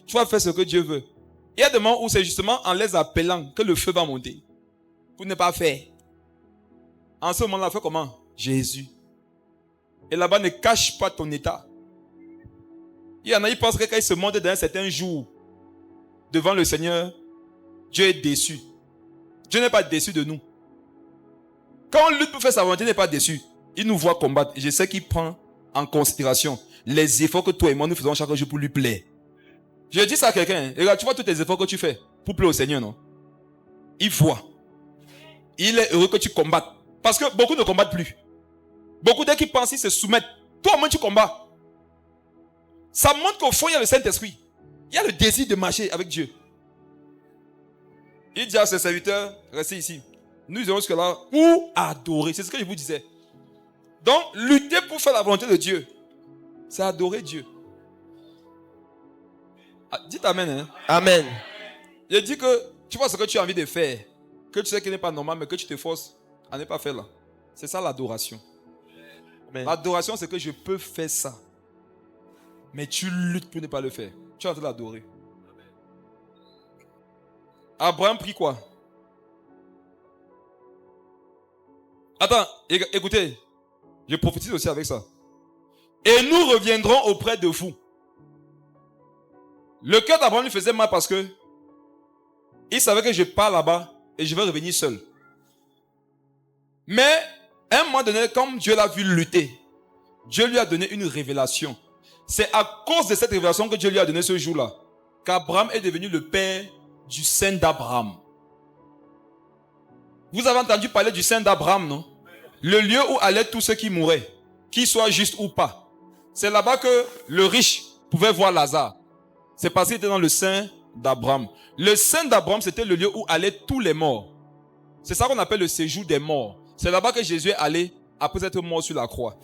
Tu vas faire ce que Dieu veut. Il y a des moments où c'est justement en les appelant que le feu va monter. Pour ne pas faire. En ce moment-là, fais comment? Jésus. Et là-bas, ne cache pas ton état. Il y en a, ils pensent que quand ils se montent dans un certain jour devant le Seigneur, Dieu est déçu. Dieu n'est pas déçu de nous. Quand on lutte pour faire sa volonté, il n'est pas déçu. Il nous voit combattre. Et je sais qu'il prend en considération les efforts que toi et moi nous faisons chaque jour pour lui plaire. Je dis ça à quelqu'un. Hein. Regarde, tu vois tous les efforts que tu fais pour plaire au Seigneur, non? Il voit. Il est heureux que tu combattes. Parce que beaucoup ne combattent plus. Beaucoup dès qu'ils pensent, ils se soumettent. Toi-même, tu combats. Ça montre qu'au fond, il y a le Saint-Esprit. Il y a le désir de marcher avec Dieu. Il dit à ses serviteurs, restez ici. Nous irons jusque-là pour adorer. C'est ce que je vous disais. Donc, lutter pour faire la volonté de Dieu, c'est adorer Dieu. Ah, dites Amen. Hein? Amen. Je dis que tu vois ce que tu as envie de faire, que tu sais qu'il n'est pas normal, mais que tu te forces à ne pas faire là. C'est ça l'adoration. Amen. L'adoration, c'est que je peux faire ça. Mais tu luttes pour ne pas le faire. Tu es en train d'adorer. Abraham prie quoi? Attends, écoutez. Je prophétise aussi avec ça. Et nous reviendrons auprès de vous. Le cœur d'Abraham lui faisait mal parce que il savait que je pars là-bas et je vais revenir seul. Mais à un moment donné, comme Dieu l'a vu lutter, Dieu lui a donné une révélation. C'est à cause de cette révélation que Dieu lui a donné ce jour-là qu'Abraham est devenu le père du sein d'Abraham. Vous avez entendu parler du sein d'Abraham, non? Le lieu où allaient tous ceux qui mouraient, qu'ils soient justes ou pas. C'est là-bas que le riche pouvait voir Lazare. C'est parce qu'il était dans le sein d'Abraham. Le sein d'Abraham, c'était le lieu où allaient tous les morts. C'est ça qu'on appelle le séjour des morts. C'est là-bas que Jésus est allé après être mort sur la croix.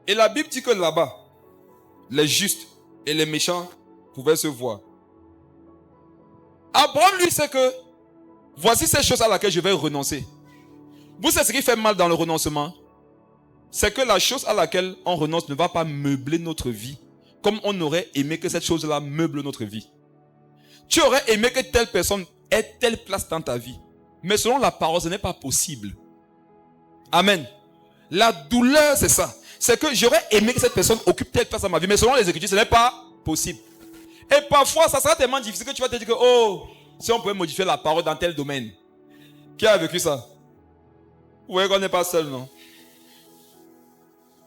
Et la Bible dit que là-bas, les justes et les méchants pouvaient se voir. Abraham, lui, sait que voici ces choses à laquelle je vais renoncer. Vous savez ce qui fait mal dans le renoncement? C'est que la chose à laquelle on renonce ne va pas meubler notre vie comme on aurait aimé que cette chose-là meuble notre vie. Tu aurais aimé que telle personne ait telle place dans ta vie. Mais selon la parole, ce n'est pas possible. Amen. La douleur, c'est ça. C'est que j'aurais aimé que cette personne occupe telle place dans ma vie. Mais selon les Écritures, ce n'est pas possible. Et parfois, ça sera tellement difficile que tu vas te dire que, oh, si on pouvait modifier la parole dans tel domaine. Qui a vécu ça? Vous voyez qu'on n'est pas seul, non?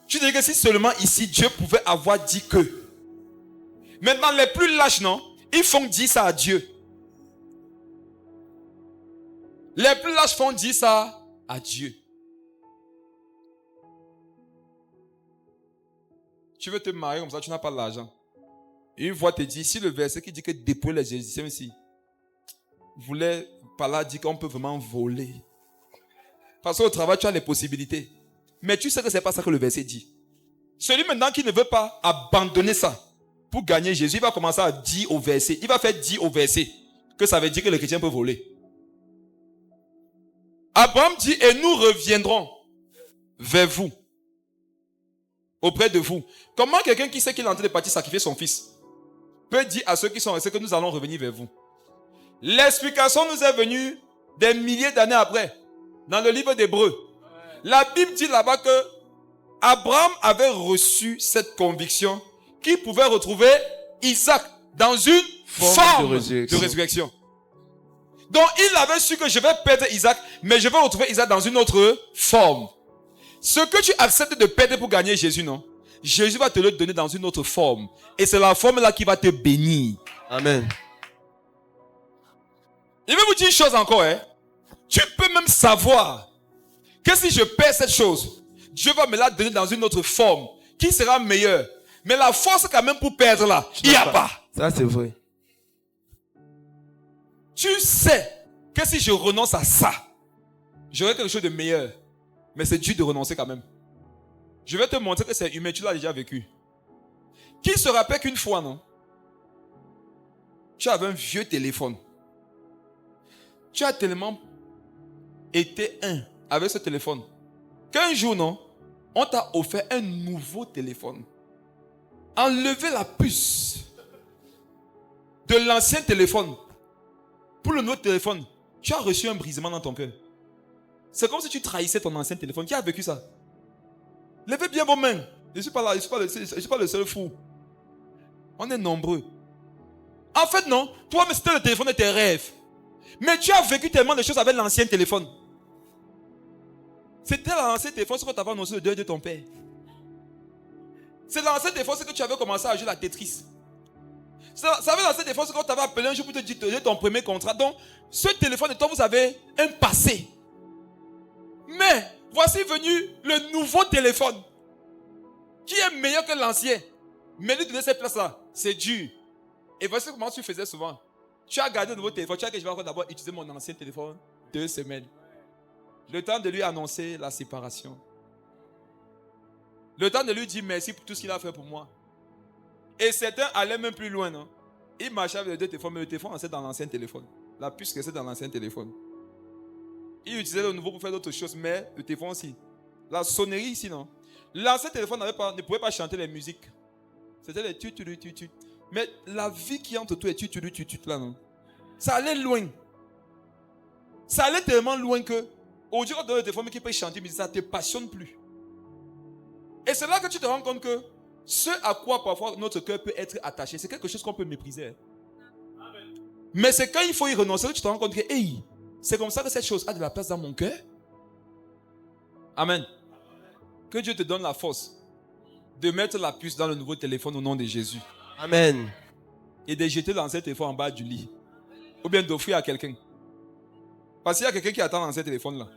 Tu dis que si seulement ici, Dieu pouvait avoir dit que. Maintenant, les plus lâches, non? Ils font dire ça à Dieu. Les plus lâches font dire ça à Dieu. Tu veux te marier comme ça, tu n'as pas l'argent. Une voix te dit, si le verset qui dit que dépouiller les Égyptiens ici, voulait par là dire qu'on peut vraiment voler. Parce qu'au travail, tu as les possibilités. Mais tu sais que ce n'est pas ça que le verset dit. Celui maintenant qui ne veut pas abandonner ça pour gagner Jésus, il va commencer à dire au verset. Il va faire dire au verset que ça veut dire que le chrétien peut voler. Abraham dit, et nous reviendrons vers vous, auprès de vous. Comment quelqu'un qui sait qu'il est en train de partir sacrifier son fils peut dire à ceux qui sont restés que nous allons revenir vers vous? L'explication nous est venue des milliers d'années après, dans le livre d'Hébreux. La Bible dit là-bas que Abraham avait reçu cette conviction qu'il pouvait retrouver Isaac dans une forme de résurrection. Donc il avait su que je vais perdre Isaac, mais je vais retrouver Isaac dans une autre forme. Ce que tu acceptes de perdre pour gagner Jésus, non? Jésus va te le donner dans une autre forme. Et c'est la forme là qui va te bénir. Amen. Je vais vous dire une chose encore. Hein? Tu peux même savoir que si je perds cette chose, Dieu va me la donner dans une autre forme qui sera meilleure. Mais la force quand même pour perdre là, il n'y a pas. Ça c'est vrai. Tu sais que si je renonce à ça, j'aurai quelque chose de meilleur. Mais c'est dur de renoncer quand même. Je vais te montrer que c'est humain, tu l'as déjà vécu. Qui se rappelle qu'une fois, non? Tu avais un vieux téléphone. Tu as tellement été avec ce téléphone qu'un jour, non, on t'a offert un nouveau téléphone. Enlever la puce de l'ancien téléphone pour le nouveau téléphone, tu as reçu un brisement dans ton cœur. C'est comme si tu trahissais ton ancien téléphone. Qui a vécu ça? Levez bien vos mains. Je ne suis pas là, je suis pas le seul fou. On est nombreux. En fait, non, toi, mais c'était le téléphone de tes rêves. Mais tu as vécu tellement de choses avec l'ancien téléphone. C'était l'ancien téléphone, ce que tu avais annoncé le deuil de ton père. C'est l'ancien téléphone, c'est que tu avais commencé à jouer la Tetris. Ça avait l'ancien téléphone, c'est quand tu avais appelé un jour pour te dire ton premier contrat. Donc, ce téléphone de toi, vous avez un passé. Mais, voici venu le nouveau téléphone. Qui est meilleur que l'ancien. Mais lui donner cette place-là, c'est dur. Et voici comment tu faisais souvent. Tu as gardé le nouveau téléphone. Tu as dit que je vais encore d'abord utiliser mon ancien téléphone 2 semaines. Le temps de lui annoncer la séparation. Le temps de lui dire merci pour tout ce qu'il a fait pour moi. Et certains allaient même plus loin. Non? Ils marchaient avec les deux téléphones, mais le téléphone restait dans l'ancien téléphone. La puce restait dans l'ancien téléphone. Ils utilisaient le nouveau pour faire d'autres choses, mais le téléphone aussi. La sonnerie ici, non. L'ancien téléphone ne pouvait pas chanter les musiques. C'était les tu. Mais la vie qui entre tout est tu là, non. Ça allait loin. Ça allait tellement loin que aujourd'hui, quand tu as le téléphone qui peut chanter, mais ça ne te passionne plus. Et c'est là que tu te rends compte que ce à quoi parfois notre cœur peut être attaché, c'est quelque chose qu'on peut mépriser. Amen. Mais c'est quand il faut y renoncer que tu te rends compte que hey, c'est comme ça que cette chose a de la place dans mon cœur. Amen. Que Dieu te donne la force de mettre la puce dans le nouveau téléphone au nom de Jésus. Amen. Et de jeter l'ancien téléphone en bas du lit. Ou bien d'offrir à quelqu'un. Parce qu'il y a quelqu'un qui attend l'ancien téléphone là.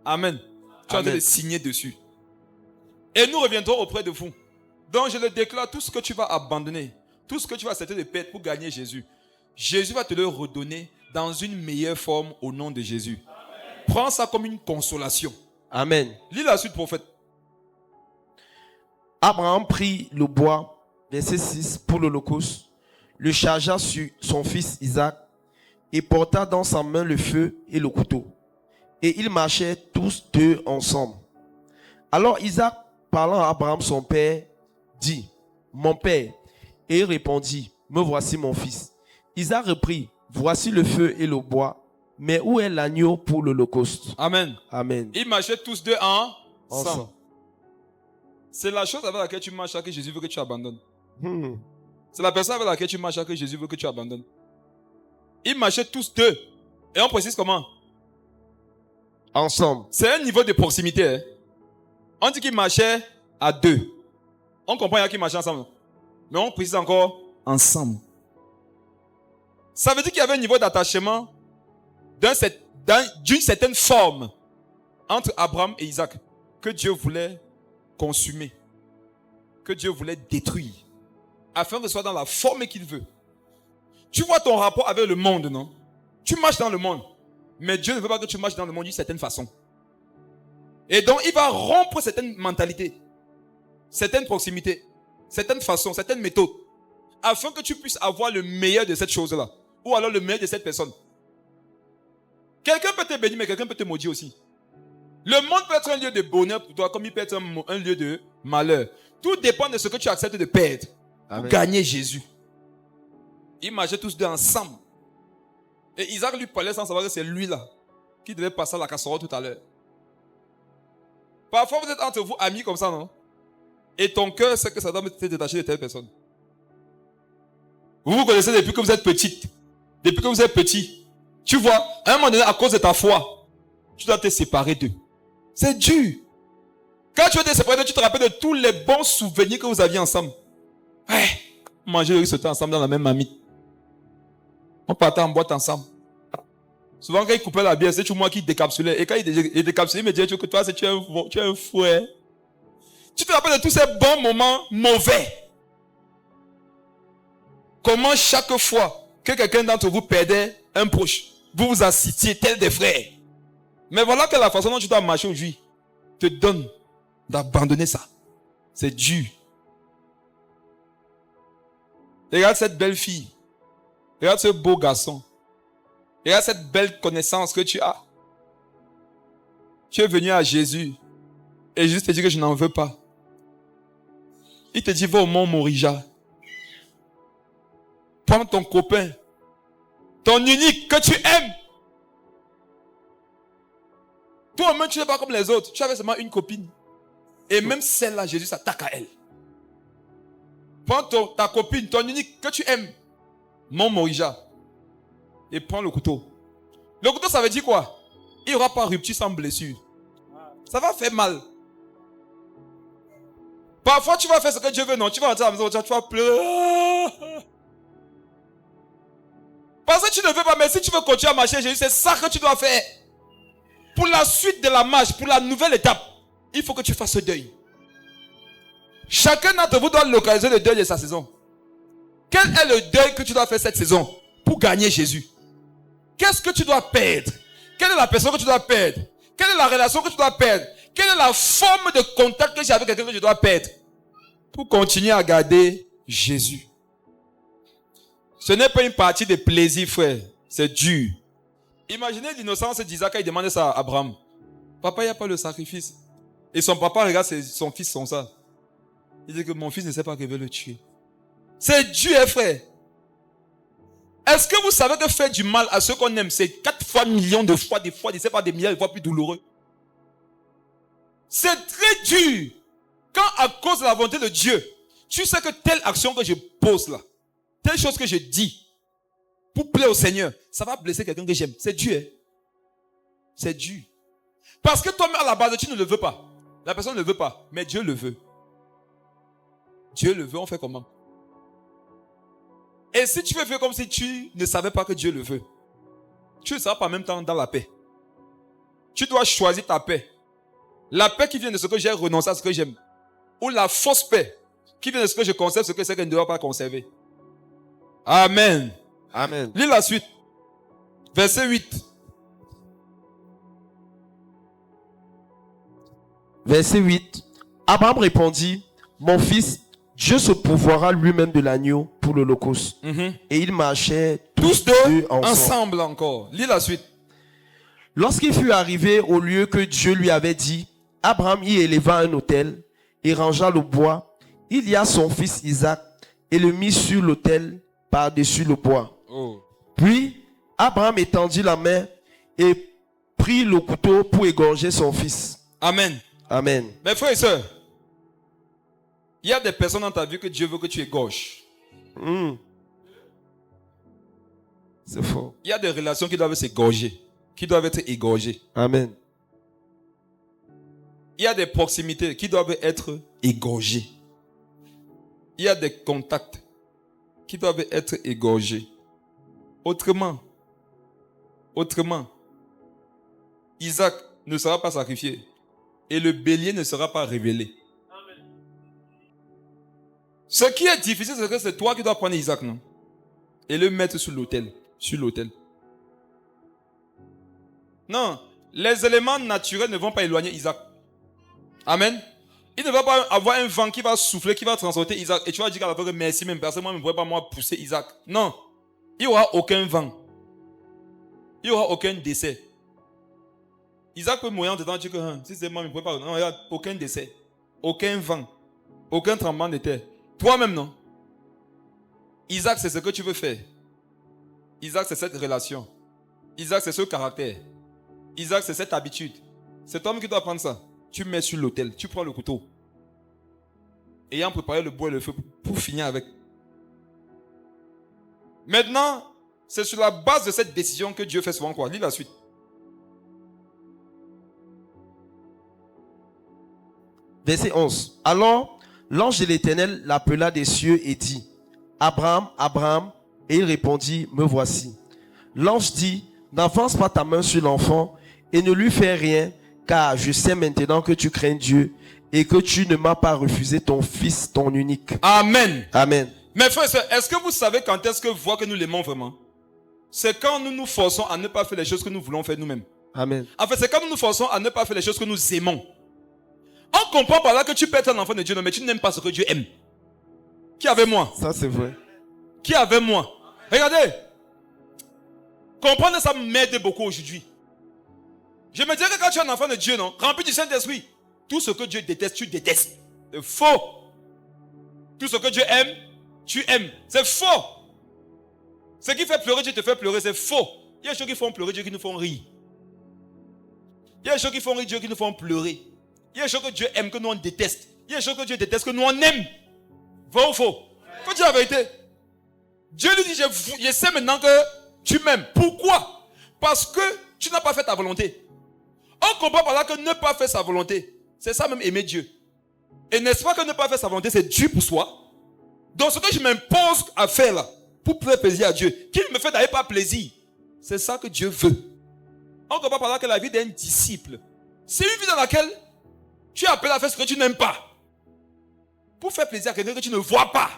Amen. Tu as de signer dessus. Et nous reviendrons auprès de vous. Donc je le déclare, tout ce que tu vas abandonner, tout ce que tu vas accepter de perdre pour gagner Jésus, Jésus va te le redonner dans une meilleure forme au nom de Jésus. Amen. Prends ça comme une consolation. Amen. Lis la suite, prophète. Abraham prit le bois, verset 6, pour l'holocauste, le chargea sur son fils Isaac et porta dans sa main le feu et le couteau. Et ils marchaient tous deux ensemble. Alors Isaac, parlant à Abraham son père, dit, mon père. Et il répondit, me voici mon fils. Isaac reprit, voici le feu et le bois, mais où est l'agneau pour l'holocauste? Amen. Amen. Ils marchaient tous deux ensemble. C'est la chose avec laquelle tu marches que Jésus veut que tu abandonnes. C'est la personne avec laquelle tu marches que Jésus veut que tu abandonnes. Ils marchaient tous deux. Et on précise comment? Ensemble. C'est un niveau de proximité. Hein? On dit qu'ils marchaient à deux. On comprend qu'ils marchaient ensemble. Mais on précise encore ensemble. Ça veut dire qu'il y avait un niveau d'attachement d'une certaine forme entre Abraham et Isaac que Dieu voulait consumer, que Dieu voulait détruire, afin que ce soit dans la forme qu'il veut. Tu vois ton rapport avec le monde, non? Tu marches dans le monde, mais Dieu ne veut pas que tu marches dans le monde d'une certaine façon. Et donc, il va rompre certaines mentalités, certaines proximités, certaines façons, certaines méthodes, afin que tu puisses avoir le meilleur de cette chose-là, ou alors le meilleur de cette personne. Quelqu'un peut te bénir, mais quelqu'un peut te maudire aussi. Le monde peut être un lieu de bonheur pour toi, comme il peut être un lieu de malheur. Tout dépend de ce que tu acceptes de perdre pour gagner Jésus. Ils marchaient tous deux ensemble. Et Isaac lui parlait sans savoir que c'est lui là qui devait passer à la casserole tout à l'heure. Parfois vous êtes entre vous amis comme ça, non? Et ton cœur sait que ça doit te détacher de telle personne. Vous vous connaissez depuis que vous êtes petite. Depuis que vous êtes petit. Tu vois, à un moment donné, à cause de ta foi, tu dois te séparer d'eux. C'est dur. Quand tu vas te séparer d'eux, tu te rappelles de tous les bons souvenirs que vous aviez ensemble. Ouais, manger le riz ensemble dans la même marmite. On partait en boîte ensemble. Souvent, quand il coupait la bière, c'est toujours moi qui décapsulais. Et quand il décapsulait, il me disait que toi, tu es un fouet. Tu te rappelles de tous ces bons moments mauvais. Comment chaque fois que quelqu'un d'entre vous perdait un proche, vous vous assistiez tels des frères. Mais voilà que la façon dont tu dois marcher aujourd'hui te donne d'abandonner ça. C'est dur. Regarde cette belle fille. Regarde ce beau garçon. Regarde cette belle connaissance que tu as. Tu es venu à Jésus et juste te dit que je n'en veux pas. Il te dit va au mont Morija. Prends ton copain, ton unique que tu aimes. Toi-même, tu n'es pas comme les autres. Tu avais seulement une copine. Et même celle-là, Jésus s'attaque à elle. Prends ta copine, ton unique que tu aimes. Mont Morija. Et prends le couteau. Le couteau, ça veut dire quoi? Il n'y aura pas rupture sans blessure. Ça va faire mal. Parfois, tu vas faire ce que Dieu veut, non? Tu vas rentrer à la maison, tu vas pleurer. Parce que tu ne veux pas, mais si tu veux continuer à marcher, Jésus, c'est ça que tu dois faire. Pour la suite de la marche, pour la nouvelle étape, il faut que tu fasses ce deuil. Chacun d'entre vous doit localiser le deuil de sa saison. Quel est le deuil que tu dois faire cette saison pour gagner Jésus? Qu'est-ce que tu dois perdre? Quelle est la personne que tu dois perdre? Quelle est la relation que tu dois perdre? Quelle est la forme de contact que j'ai avec quelqu'un que je dois perdre? Pour continuer à garder Jésus. Ce n'est pas une partie de plaisir, frère. C'est dur. Imaginez l'innocence d'Isaac quand il demandait ça à Abraham. Papa, il n'y a pas le sacrifice. Et son papa regarde son fils comme ça. Il dit que mon fils ne sait pas qu'il veut le tuer. C'est dur, frère. Est-ce que vous savez que faire du mal à ceux qu'on aime, c'est 4 fois millions de fois, des fois, je ne sais pas, des milliards de fois plus douloureux. C'est très dur. Quand à cause de la volonté de Dieu, tu sais que telle action que je pose là, telle chose que je dis, pour plaire au Seigneur, ça va blesser quelqu'un que j'aime. C'est dur. Hein? C'est dur. Parce que toi-même à la base, tu ne le veux pas. La personne ne le veut pas, mais Dieu le veut. Dieu le veut, on fait comment? Et si tu veux faire comme si tu ne savais pas que Dieu le veut, tu ne seras pas en même temps dans la paix. Tu dois choisir ta paix. La paix qui vient de ce que j'ai renoncé à ce que j'aime. Ou la fausse paix qui vient de ce que je conserve, ce que c'est que je ne dois pas conserver. Amen. Amen. Lis la suite. Verset 8. Verset 8. Abraham répondit, mon fils, Dieu se pourvoira lui-même de l'agneau pour l'holocauste. Et ils marchaient tous deux ensemble encore. Lis la suite. Lorsqu'il fut arrivé au lieu que Dieu lui avait dit, Abraham y éleva un autel et rangea le bois. Il y a son fils Isaac et le mit sur l'autel par-dessus le bois. Oh. Puis Abraham étendit la main et prit le couteau pour égorger son fils. Amen. Amen. Mes frères et sœurs, il y a des personnes dans ta vie que Dieu veut que tu égorges. C'est fort. Il y a des relations qui doivent s'égorger, qui doivent être égorgées. Amen. Il y a des proximités qui doivent être égorgées. Il y a des contacts qui doivent être égorgés. Autrement, Isaac ne sera pas sacrifié et le bélier ne sera pas révélé. Amen. Ce qui est difficile, c'est que c'est toi qui dois prendre Isaac, non? Et le mettre sur l'autel. Non, les éléments naturels ne vont pas éloigner Isaac. Amen. Il ne va pas avoir un vent qui va souffler, qui va transporter Isaac. Et tu vas dire à la fois merci, même personne ne pourrait pas moi pousser Isaac. Non. Il n'y aura aucun vent. Il n'y aura aucun décès. Isaac peut mourir en dedans, dire que si c'est moi, je ne pourrais pas. Non, il n'y a aucun décès. Aucun vent. Aucun tremblement de terre. Toi-même, non. Isaac, c'est ce que tu veux faire. Isaac, c'est cette relation. Isaac, c'est ce caractère. Isaac, c'est cette habitude. C'est toi-même qui dois prendre ça. Tu mets sur l'autel, tu prends le couteau. Ayant préparé le bois et le feu pour finir avec. Maintenant, c'est sur la base de cette décision que Dieu fait souvent quoi? Lis la suite. Verset 11. Alors, l'ange de l'Éternel l'appela des cieux et dit, Abraham, Abraham, et il répondit, me voici. L'ange dit, n'avance pas ta main sur l'enfant et ne lui fais rien, car je sais maintenant que tu crains Dieu et que tu ne m'as pas refusé ton fils, ton unique. Amen. Amen. Mes frères et sœurs, est-ce que vous savez quand est-ce que voit que nous l'aimons vraiment? c'est quand nous nous forçons à ne pas faire les choses que nous voulons faire nous-mêmes. Amen. En fait, c'est quand nous nous forçons à ne pas faire les choses que nous aimons. On comprend par là que tu peux être un enfant de Dieu, non, mais tu n'aimes pas ce que Dieu aime. Qui est avec moi? Ça, c'est vrai. Qui est avec moi? Regardez. Comprendre ça m'aide beaucoup aujourd'hui. Je me disais que quand tu es un enfant de Dieu, non, rempli du Saint-Esprit, tout ce que Dieu déteste, tu détestes. C'est faux. Tout ce que Dieu aime, tu aimes. C'est faux. Ce qui fait pleurer, Dieu te fait pleurer, c'est faux. Il y a des choses qui font pleurer, Dieu qui nous font rire. Il y a des choses qui font rire, Dieu qui nous font pleurer. Il y a des choses que Dieu aime, que nous on déteste. Il y a des choses que Dieu déteste, que nous on aime. Vrai ou faux? Faut dire la vérité. Dieu lui dit, je sais maintenant que tu m'aimes. Pourquoi? Parce que tu n'as pas fait ta volonté. On comprend par là que ne pas faire sa volonté, c'est ça même aimer Dieu. Et n'est-ce pas que ne pas faire sa volonté, c'est dur pour soi? Donc ce que je m'impose à faire là, pour faire plaisir à Dieu, qu'il me fait d'ailleurs pas plaisir, c'est ça que Dieu veut. On comprend par là que la vie d'un disciple, c'est une vie dans laquelle tu es appelé à faire ce que tu n'aimes pas. Pour faire plaisir à quelqu'un que tu ne vois pas.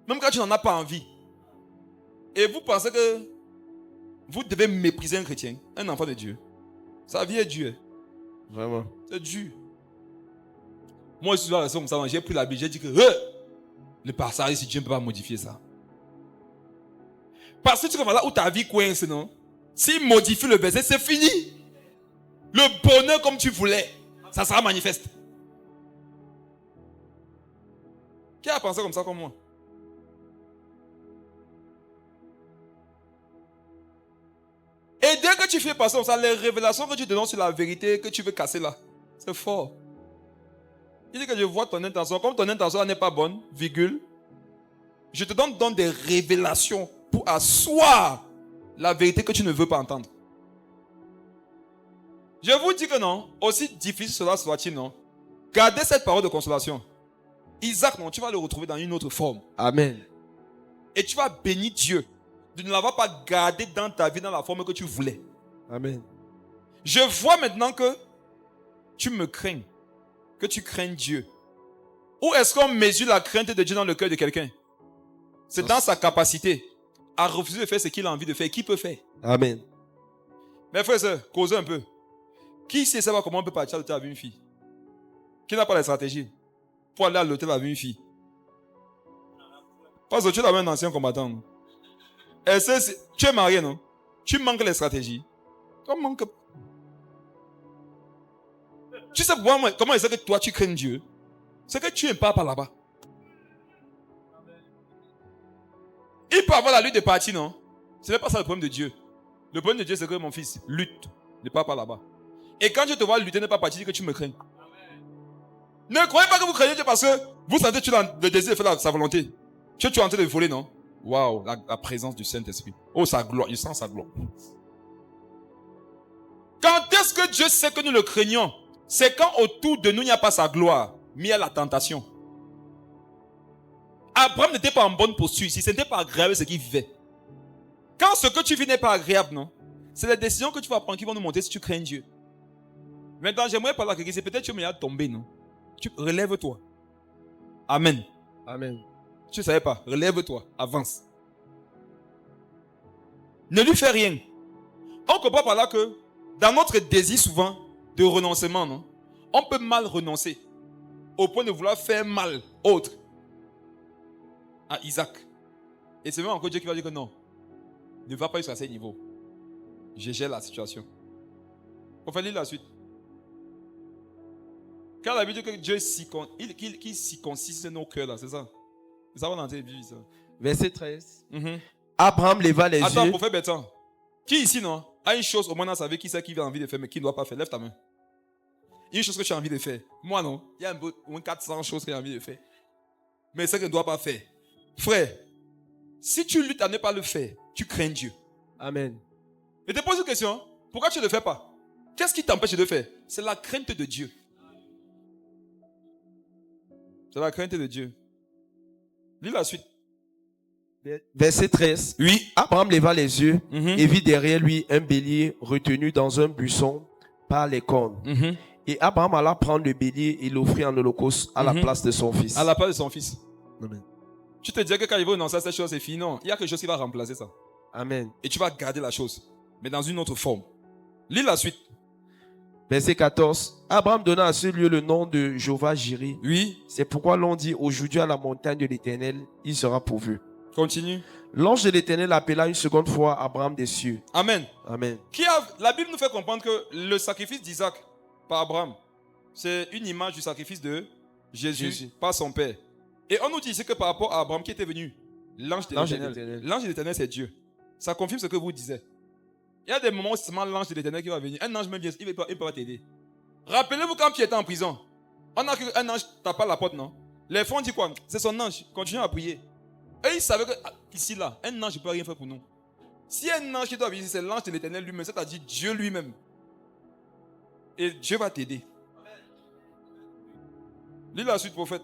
Même quand tu n'en as pas envie. Et vous pensez que vous devez mépriser un chrétien, un enfant de Dieu. Sa vie est dure. Vraiment. C'est dur. Moi, je suis là, comme ça, j'ai pris l'habitude, j'ai dit que le passage ici, Dieu ne peut pas modifier ça. Parce que tu vois là où ta vie coince, non? S'il modifie le verset, c'est fini. Le bonheur comme tu voulais, ça sera manifeste. Qui a pensé comme ça comme moi? Et dès que tu fais passer comme ça, les révélations que tu donnes sur la vérité que tu veux casser là, c'est fort. Il dit que je vois ton intention. Comme ton intention n'est pas bonne, virgule, je te donne des révélations pour asseoir la vérité que tu ne veux pas entendre. Je vous dis que non, aussi difficile cela soit-il, non. Gardez cette parole de consolation. Isaac, non, tu vas le retrouver dans une autre forme. Amen. Et tu vas bénir Dieu de ne l'avoir pas gardé dans ta vie dans la forme que tu voulais. Amen. Je vois maintenant que tu me crains, que tu crains Dieu. Où est-ce qu'on mesure la crainte de Dieu dans le cœur de quelqu'un? C'est dans sa capacité à refuser de faire ce qu'il a envie de faire. Qui peut faire? Amen. Mes frères et sœurs, causez un peu. Qui sait savoir comment on peut partir à l'hôtel avec une fille? Qui n'a pas la stratégie pour aller à l'hôtel avec une fille? Parce que tu es là un ancien combattant. Non? Et tu es marié, non? Tu manques les stratégies. Tu manques. Tu sais comment est-ce que toi tu crains Dieu? C'est que tu n'aimes pas par là-bas. Il peut avoir la lutte de partir, non? Ce n'est pas ça le problème de Dieu. Le problème de Dieu, c'est que mon fils, lutte. Ne pars pas là-bas. Et quand je te vois lutter, ne pas partir, dis que tu me crains. Ne croyez pas que vous craignez Dieu parce que vous sentez que tu as le désir de faire sa volonté. Tu es en train de voler, non? Waouh, la présence du Saint-Esprit. Oh, sa gloire, il sent sa gloire. Quand est-ce que Dieu sait que nous le craignons? C'est quand autour de nous, il n'y a pas sa gloire, mais il y a la tentation. Abraham n'était pas en bonne posture ici, ce n'était pas agréable ce qu'il vivait. Quand ce que tu vis n'est pas agréable, non? C'est les décisions que tu vas prendre qui vont nous montrer si tu crains Dieu. Maintenant, j'aimerais parler à quelqu'un, c'est peut-être que tu es meilleur de tomber, non? Relève-toi. Amen. Amen. Tu ne savais pas, relève-toi, avance. Ne lui fais rien. On comprend par là que dans notre désir souvent de renoncement, non? On peut mal renoncer au point de vouloir faire mal autre à Isaac. Et c'est même encore Dieu qui va dire que non, ne va pas jusqu'à ce niveau. Je gère la situation. On va lire la suite. Car la Bible dit que Dieu circoncise nos cœurs là, c'est ça? C'est ça qu'on a entendu vivre ça. Verset 13. Abraham leva les yeux. Attends, prophète Bertrand. Qui ici, non, a une chose au moins dans sa vie qui sait qu'il a envie de faire, mais qui ne doit pas faire? Lève ta main. Une chose que tu as envie de faire. Moi, non. Il y a au moins 400 choses que j'ai envie de faire. Mais ce que je ne dois pas faire. Frère, si tu luttes à ne pas le faire, tu crains Dieu. Amen. Et te pose une question. Pourquoi tu ne le fais pas? Qu'est-ce qui t'empêche de le faire? C'est la crainte de Dieu. C'est la crainte de Dieu. Lis la suite. Verset 13. Oui. Abraham leva les yeux et vit derrière lui un bélier retenu dans un buisson par les cornes. Et Abraham alla prendre le bélier et l'offrit en holocauste à la place de son fils. À la place de son fils. Amen. Tu te dis que quand il va renoncer à cette chose, c'est fini. Non, il y a quelque chose qui va remplacer ça. Amen. Et tu vas garder la chose, mais dans une autre forme. Lis la suite. Verset 14. Abraham donna à ce lieu le nom de Jéhovah Jireh. Oui, C'est pourquoi l'on dit aujourd'hui à la montagne de l'Éternel, il sera pourvu. continue. L'ange de l'Éternel appela une seconde fois Abraham des cieux. Amen. Amen. La Bible nous fait comprendre que le sacrifice d'Isaac par Abraham, c'est une image du sacrifice de Jésus par son Père. Et on nous dit ici que par rapport à Abraham qui était venu, l'ange de l'Éternel. L'ange de l'Éternel, c'est Dieu. Ça confirme ce que vous disiez. Il y a des moments où c'est seulement l'ange de l'Éternel qui va venir. Un ange même, il ne peut pas t'aider. Rappelez-vous quand Pierre était en prison. On a cru qu'un ange tape à la porte, non? Les fonds disent quoi? C'est son ange. Continuez à prier. Et ils savaient qu'ici, là, un ange ne peut rien faire pour nous. Si un ange qui doit venir, c'est l'ange de l'Éternel lui-même, c'est-à-dire Dieu lui-même. Et Dieu va t'aider. Lis la suite, prophète.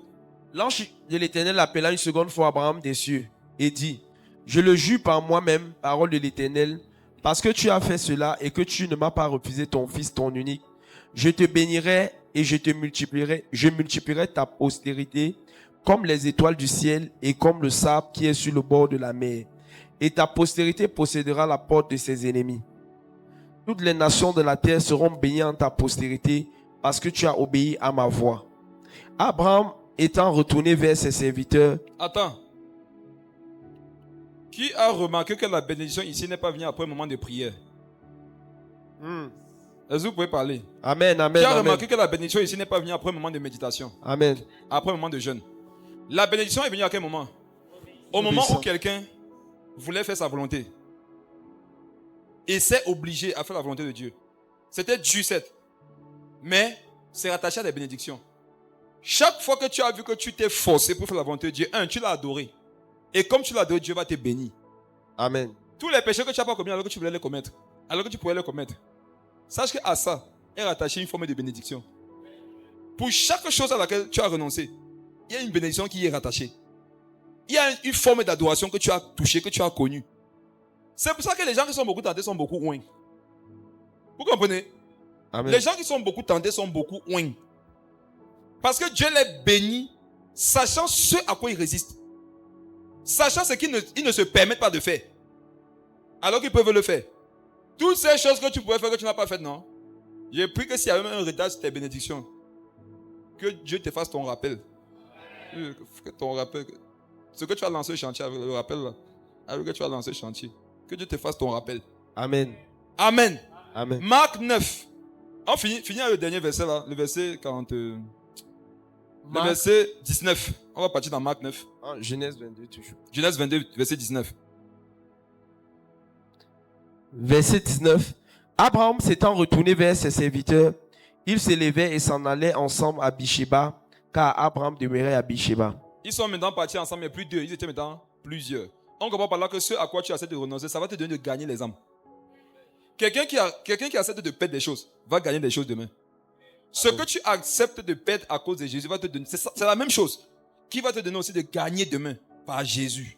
L'ange de l'Éternel appela une seconde fois Abraham des cieux et dit, je le jure par moi-même, parole de l'Éternel, parce que tu as fait cela et que tu ne m'as pas refusé ton fils, ton unique, je te bénirai et je multiplierai ta postérité comme les étoiles du ciel et comme le sable qui est sur le bord de la mer. Et ta postérité possédera la porte de ses ennemis. Toutes les nations de la terre seront bénies en ta postérité parce que tu as obéi à ma voix. Abraham étant retourné vers ses serviteurs. Attends. Qui a remarqué que la bénédiction ici n'est pas venue après un moment de prière? Est-ce que vous pouvez parler? Amen, amen. Qui a remarqué que la bénédiction ici n'est pas venue après un moment de méditation? Amen. Après un moment de jeûne. La bénédiction est venue à quel moment? Au moment où quelqu'un voulait faire sa volonté. Et s'est obligé à faire la volonté de Dieu. C'était Dieu 7. Mais c'est rattaché à des bénédictions. Chaque fois que tu as vu que tu t'es forcé pour faire la volonté de Dieu, tu l'as adoré. Et comme tu l'as adoré, Dieu va te bénir. Amen. Tous les péchés que tu n'as pas commis alors que tu voulais les commettre, alors que tu pouvais les commettre, sache qu'à ça est rattaché une forme de bénédiction. Pour chaque chose à laquelle tu as renoncé, il y a une bénédiction qui y est rattachée. Il y a une forme d'adoration que tu as touchée, que tu as connue. C'est pour ça que les gens qui sont beaucoup tentés sont beaucoup loin. Vous comprenez? Amen. Les gens qui sont beaucoup tentés sont beaucoup loin. Parce que Dieu les bénit, sachant ce à quoi ils résistent. Sachant ce qu'ils ne se permettent pas de faire. Alors qu'ils peuvent le faire. Toutes ces choses que tu pouvais faire que tu n'as pas faites, non? J'ai pris que s'il y avait un retard sur tes bénédictions, que Dieu te fasse ton rappel. Que ton rappel. Ce que tu as lancé le chantier avec le rappel là. Avec que tu as lancé le chantier. Que Dieu te fasse ton rappel. Amen. Amen. Amen. Marc 9. On finit avec le dernier verset là. Le verset 40. Le verset 19. On va partir dans Marc 9. Genèse 22 toujours. Genèse 22, verset 19. Verset 19. Abraham s'étant retourné vers ses serviteurs, ils s'élevaient et s'en allaient ensemble à Beersheba, car Abraham demeurait à Beersheba. Ils sont maintenant partis ensemble, mais plus deux. Ils étaient maintenant plusieurs. On comprend par là que ce à quoi tu acceptes de renoncer, ça va te donner de gagner les âmes. Quelqu'un qui accepte de perdre des choses va gagner des choses demain. Ce que tu acceptes de perdre à cause de Jésus va te donner. C'est la même chose qui va te donner aussi de gagner demain par Jésus.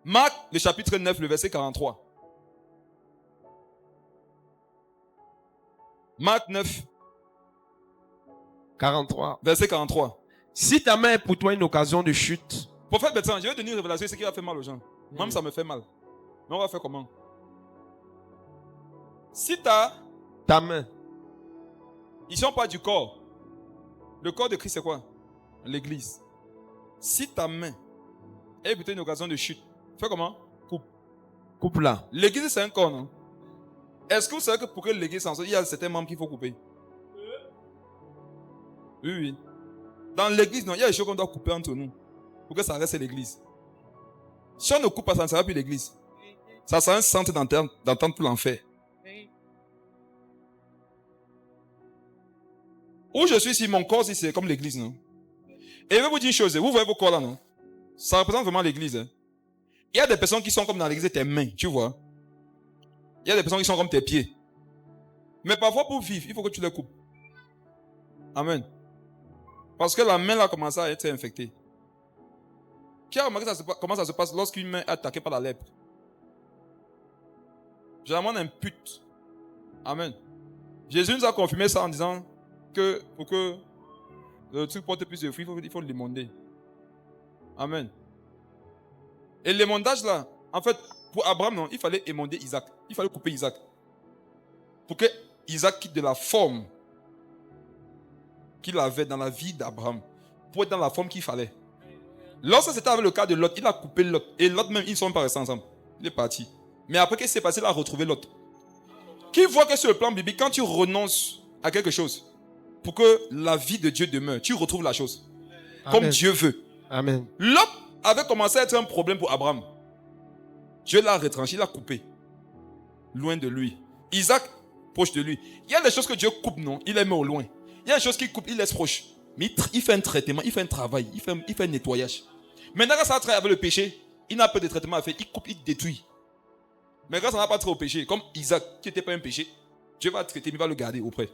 Marc, le chapitre 9, le verset 43. Marc 9, 43. verset 43. Si ta main est pour toi une occasion de chute, Prophète Bertrand, je vais te donner une révélation, c'est qui va faire mal aux gens. Même ça me fait mal. Mais on va faire comment? Si ta main, ils ne sont pas du corps. Le corps de Christ, c'est quoi? L'église. Si ta main est plutôt une occasion de chute, fais comment? coupe là. L'église, c'est un corps, non? Est-ce que vous savez que pour que l'église s'en sorte, il y a certains membres qu'il faut couper? Oui, oui. Dans l'église, non, il y a des choses qu'on doit couper entre nous pour que ça reste l'église. Si on ne coupe pas, ça ne sera plus l'église. Ça sera un centre d'entente pour l'enfer. Où je suis ici, mon corps, c'est comme l'église, non? Et je vais vous dire une chose, vous voyez vos corps là, non? Ça représente vraiment l'église. Hein? Il y a des personnes qui sont comme dans l'église tes mains, tu vois. Il y a des personnes qui sont comme tes pieds. Mais parfois pour vivre, il faut que tu les coupes. Amen. Parce que la main là commence à être infectée. Qui a remarqué comment ça se passe lorsqu'une main est attaquée par la lèpre? Généralement on impute. Amen. Jésus nous a confirmé ça en disant que pour que le truc porte plus de fruits, il faut le demander. Amen. Et l'émondage là, en fait, pour Abraham, non, il fallait émonder Isaac. Il fallait couper Isaac. Pour que Isaac quitte de la forme qu'il avait dans la vie d'Abraham. Pour être dans la forme qu'il fallait. Lorsque c'était avec le cas de Lot, il a coupé Lot. Et Lot même, ils ne sont pas restés ensemble. Il est parti. Mais après, qu'est-ce qui s'est passé? Il a retrouvé Lot. Qui voit que sur le plan biblique, quand tu renonces à quelque chose, pour que la vie de Dieu demeure, tu retrouves la chose. Amen. Comme Dieu veut. Amen. Lot avait commencé à être un problème pour Abraham. Dieu l'a retranché, il l'a coupé. Loin de lui. Isaac, proche de lui. Il y a des choses que Dieu coupe, non? Il les met au loin. Il y a des choses qu'il coupe, il laisse proche. Mais il fait un traitement, il fait un travail, il fait un nettoyage. Maintenant, quand ça a trait avec le péché, il n'a pas de traitement à faire. Il coupe, il détruit. Mais quand ça n'a pas trait au péché, comme Isaac, qui n'était pas un péché, Dieu va traiter, mais il va le garder auprès.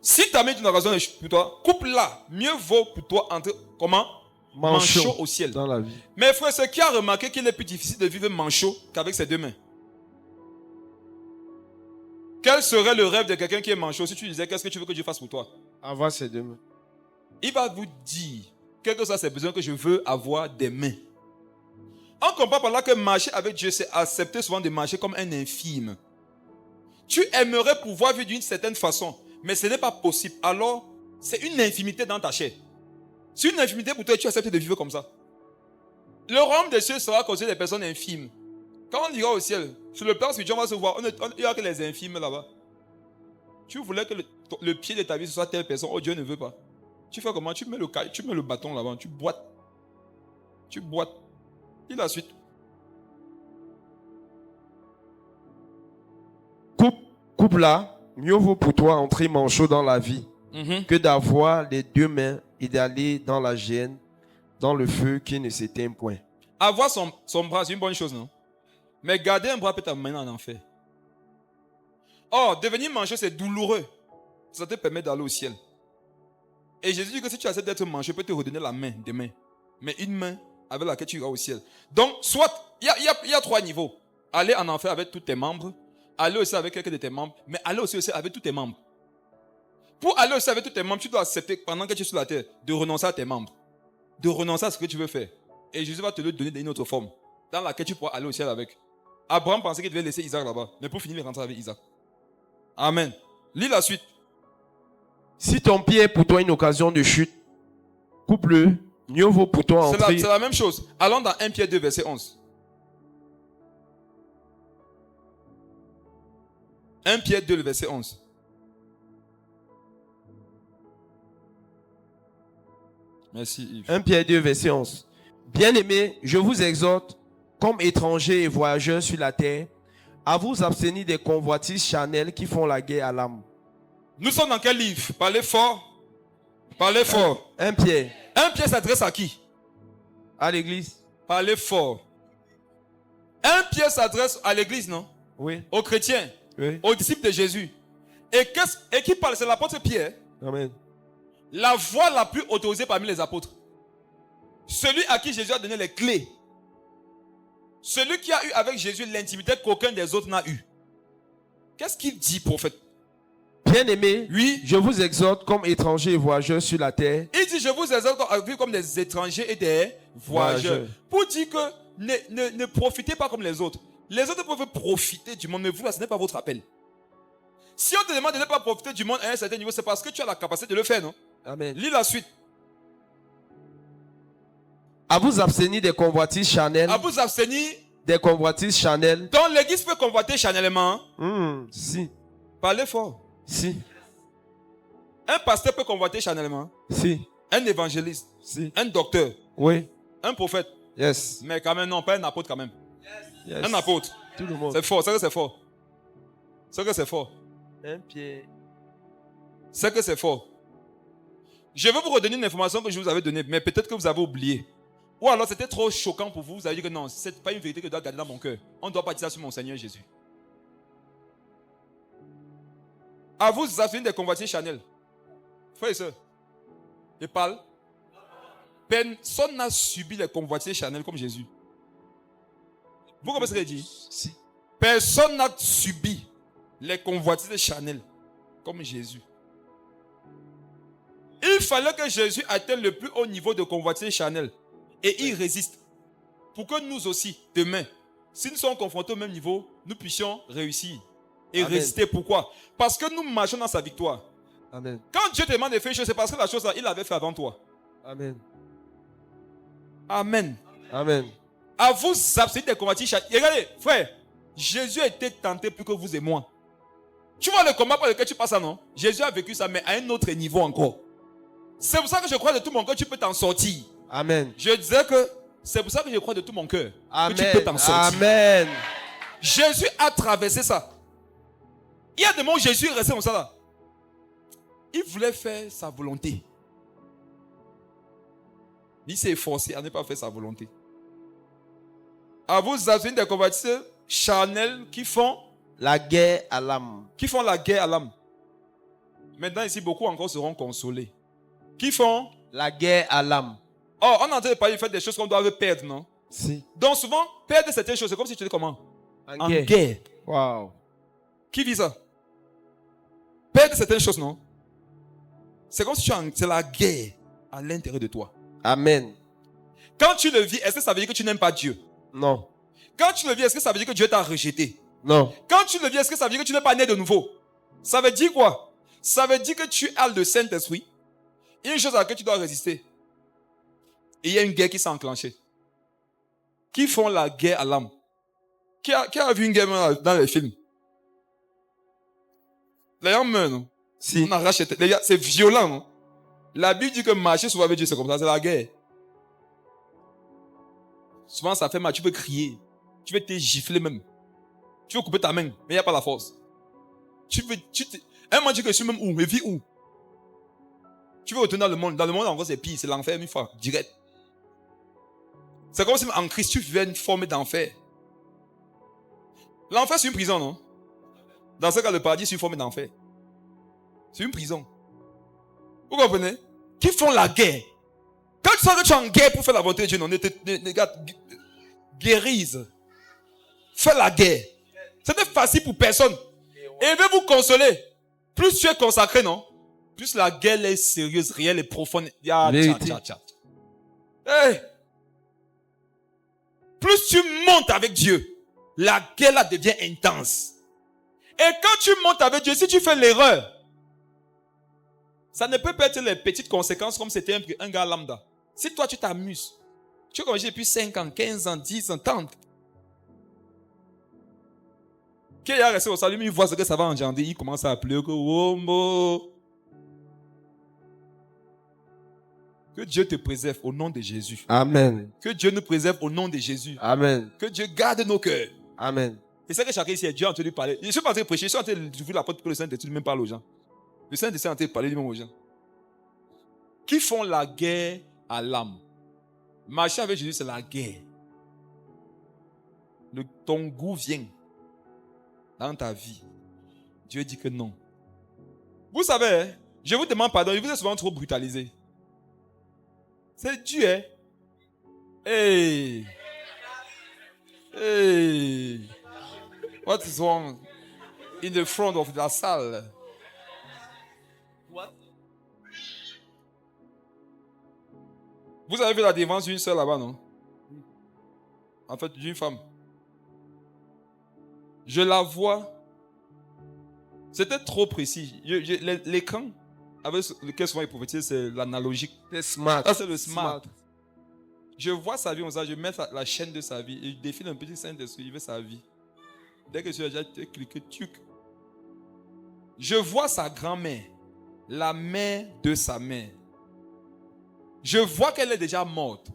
Si ta main est une occasion pour toi, coupe-la. Mieux vaut pour toi entre, comment? Manchot au ciel. Dans la vie. Mais frère, ce qui a remarqué qu'il est plus difficile de vivre manchot qu'avec ses deux mains. Quel serait le rêve de quelqu'un qui est manchot si tu disais qu'est-ce que tu veux que Dieu fasse pour toi? Avoir ses deux mains. Il va vous dire, quel que soit ses besoins, que je veux avoir des mains. On comprend par là que marcher avec Dieu, c'est accepter souvent de marcher comme un infime. Tu aimerais pouvoir vivre d'une certaine façon, mais ce n'est pas possible. Alors, c'est une infimité dans ta chair. C'est une infimité pour toi et tu acceptes de vivre comme ça. Le royaume des cieux sera causé des personnes infimes. Quand on ira au ciel, sur le plan spirituel, on va se voir, il n'y a que les infimes là-bas. Tu voulais que le pied de ta vie ce soit telle personne, oh Dieu ne veut pas. Tu fais comment? Tu mets le bâton là-bas, tu boites. Tu boites. Et la suite. Coupe là, mieux vaut pour toi entrer manchot dans la vie que d'avoir les deux mains et d'aller dans la gêne, dans le feu qui ne s'éteint point. Avoir son bras, c'est une bonne chose, non? Mais garder un bras peut t'amener en enfer. Or, devenir manchot, c'est douloureux. Ça te permet d'aller au ciel. Et Jésus dit que si tu acceptes d'être manchot, il peut te redonner la main, des mains. Mais une main avec laquelle tu iras au ciel. Donc, soit, il y a trois niveaux. Aller en enfer avec tous tes membres, aller aussi avec quelques de tes membres, mais aller aussi avec tous tes membres. Pour aller aussi avec tous tes membres, tu dois accepter, pendant que tu es sur la terre, de renoncer à tes membres. De renoncer à ce que tu veux faire. Et Jésus va te le donner d'une autre forme, dans laquelle tu pourras aller au ciel avec. Abraham pensait qu'il devait laisser Isaac là-bas, mais pour finir, il rentrer avec Isaac. Amen. Lis la suite. Si ton pied est pour toi une occasion de chute, coupe-le. Mieux vaut pour toi entrer. C'est la même chose. Allons dans 1 Pierre 2, verset 11. 1 Pierre 2, le verset 11. Merci Yves. 1 Pierre 2, verset 11. Bien-aimés, je vous exhorte, comme étrangers et voyageurs sur la terre, à vous abstenir des convoitises charnelles qui font la guerre à l'âme. Nous sommes dans quel livre? Parlez fort. Parlez fort. 1 Pierre. 1 Pierre s'adresse à qui? À l'église. Parlez fort. 1 Pierre s'adresse à l'église, non? Oui. Aux chrétiens. Oui. Aux disciples de Jésus. Et qui parle? C'est l'apôtre Pierre. Amen. La voix la plus autorisée parmi les apôtres. Celui à qui Jésus a donné les clés. Celui qui a eu avec Jésus l'intimité qu'aucun des autres n'a eu. Qu'est-ce qu'il dit, prophète? Bien-aimés, Oui. je vous exhorte comme étrangers et voyageurs sur la terre. Il dit, je vous exhorte à vivre comme des étrangers et des voyageurs. Pour dire que ne profitez pas comme les autres. Les autres peuvent profiter du monde, mais vous, là, ce n'est pas votre appel. Si on te demande de ne pas profiter du monde à un certain niveau, c'est parce que tu as la capacité de le faire, non? Amen. Lis la suite. À vous abstenir des convoitises charnelles. À vous abstenir. Des convoitises charnelles. Donc l'église peut convoiter charnellement. Si. Parlez fort. Si. Un pasteur peut convoiter charnellement. Si. Un évangéliste. Si. Un docteur. Oui. Un prophète. Yes. Mais quand même, non, pas un apôtre quand même. Yes. Un apôtre. Tout le monde. C'est fort, c'est que c'est fort. C'est que c'est fort. 1 Pierre. C'est que c'est fort. Je vais vous redonner une information que je vous avais donnée, mais peut-être que vous avez oublié. Ou alors c'était trop choquant pour vous, vous avez dit que non, c'est pas une vérité que je dois garder dans mon cœur. On ne doit pas dire ça sur mon Seigneur Jésus. À vous abstenir des convoitises charnelles. Frères et sœurs, je parle. Personne n'a subi les convoitises charnelles comme Jésus. Vous comprenez ce qu'il dit? Si. Personne n'a subi les convoitises charnelles comme Jésus. Il fallait que Jésus atteigne le plus haut niveau de convoitise charnelle. Et il résiste. pour que nous aussi, demain, si nous sommes confrontés au même niveau, nous puissions réussir et Amen. résister. Pourquoi? Parce que nous marchons dans sa victoire. Amen. Quand Dieu te demande de faire une chose, c'est parce que la chose là, il l'avait fait avant toi. Amen. Amen. Amen. À vous abstenir des convoitises. Regardez, frère, Jésus a été tenté plus que vous et moi. Tu vois le combat par lequel tu passes ça, non? Jésus a vécu ça, mais à un autre niveau encore. C'est pour ça que je crois de tout mon cœur, tu peux t'en sortir. Amen. Je disais que c'est pour ça que je crois de tout mon cœur Amen. que tu peux t'en sortir. Amen. Jésus a traversé ça. Il y a des moments où Jésus est resté comme ça là. Il voulait faire sa volonté. Il s'est efforcé à ne pas faire sa volonté. À vous abstenir des convoitises charnelles qui font La guerre à l'âme. la guerre à l'âme. Maintenant ici, beaucoup encore seront consolés. Qui font? La guerre à l'âme. Oh, on est en train de parler du fait des choses qu'on doit perdre, non? Si. Donc souvent, perdre certaines choses, c'est comme si tu étais comment? En guerre. Wow. Qui vit ça? Perdre certaines choses, non? C'est comme si c'est la guerre à l'intérieur de toi. Amen. Quand tu le vis, est-ce que ça veut dire que tu n'aimes pas Dieu? Non. Quand tu le vis, est-ce que ça veut dire que Dieu t'a rejeté? Non. Quand tu le vis, est-ce que ça veut dire que tu n'es pas né de nouveau? Ça veut dire quoi? Ça veut dire que tu as le Saint-Esprit. Il y a une chose à laquelle tu dois résister. Et il y a une guerre qui s'est enclenchée. Qui font la guerre à l'âme? Qui a vu une guerre dans les films? Les gens meurent, non? Si. On arrache les têtes. Les gars, c'est violent, non? La Bible dit que marcher souvent avec Dieu, c'est comme ça, c'est la guerre. Souvent, ça fait mal. Tu peux crier. Tu veux te gifler même. Tu veux couper ta main, mais il n'y a pas la force. Un moment, tu dis que je suis même où? Mais vis où? Tu veux retourner dans le monde. Dans le monde, encore, c'est pire. C'est l'enfer, une fois, direct. C'est comme si en Christ, tu vivais une forme d'enfer. L'enfer, c'est une prison, non? Dans ce cas, le paradis, c'est une forme d'enfer. C'est une prison. Vous comprenez? Qui font la guerre. Quand tu sens que tu es en guerre pour faire la volonté de Dieu, non, guérise. Fais la guerre. C'était facile pour personne. Et il veut vous consoler. Plus tu es consacré, non? Plus la guerre est sérieuse, réelle et profonde. Hey. Plus tu montes avec Dieu, la guerre là devient intense. Et quand tu montes avec Dieu, si tu fais l'erreur, ça ne peut pas être les petites conséquences comme c'était un gars lambda. Si toi tu t'amuses, tu es comme j'ai depuis 5 ans, 15 ans, 10 ans, 30. Qui a resté au salut, il voit ce que ça va engendrer, il commence à pleurer. Que Dieu te préserve au nom de Jésus. Amen. Que Dieu nous préserve au nom de Jésus. Amen. Que Dieu garde nos cœurs. Amen. Et c'est que chacun ici, Dieu a entendu parler. Je ne suis pas en train de prêcher, je suis en train d'ouvrir la porte pour que le Saint-Esprit lui-même parle aux gens. Le Saint-Esprit est en train de parler lui-même aux gens. Qui font la guerre à l'âme. Marcher avec Jésus, c'est la guerre. Ton goût vient dans ta vie. Dieu dit que non. Vous savez, hein, je vous demande pardon, je vous ai souvent trop brutalisé. C'est Dieu, hein? Hey! Hey! What is wrong in the front of la salle? What? Vous avez vu la défense d'une sœur là-bas, non? En fait, d'une femme. Je la vois. C'était trop précis. L'écran avec lequel souvent il prophétise, c'est l'analogique. C'est smart. Ah, c'est le smart. Je vois sa vie comme ça, je mets la chaîne de sa vie et je défile un petit Saint-Esprit, il veut sa vie. Dès que tu as déjà cliqué, je vois sa grand-mère, la mère de sa mère. Je vois qu'elle est déjà morte.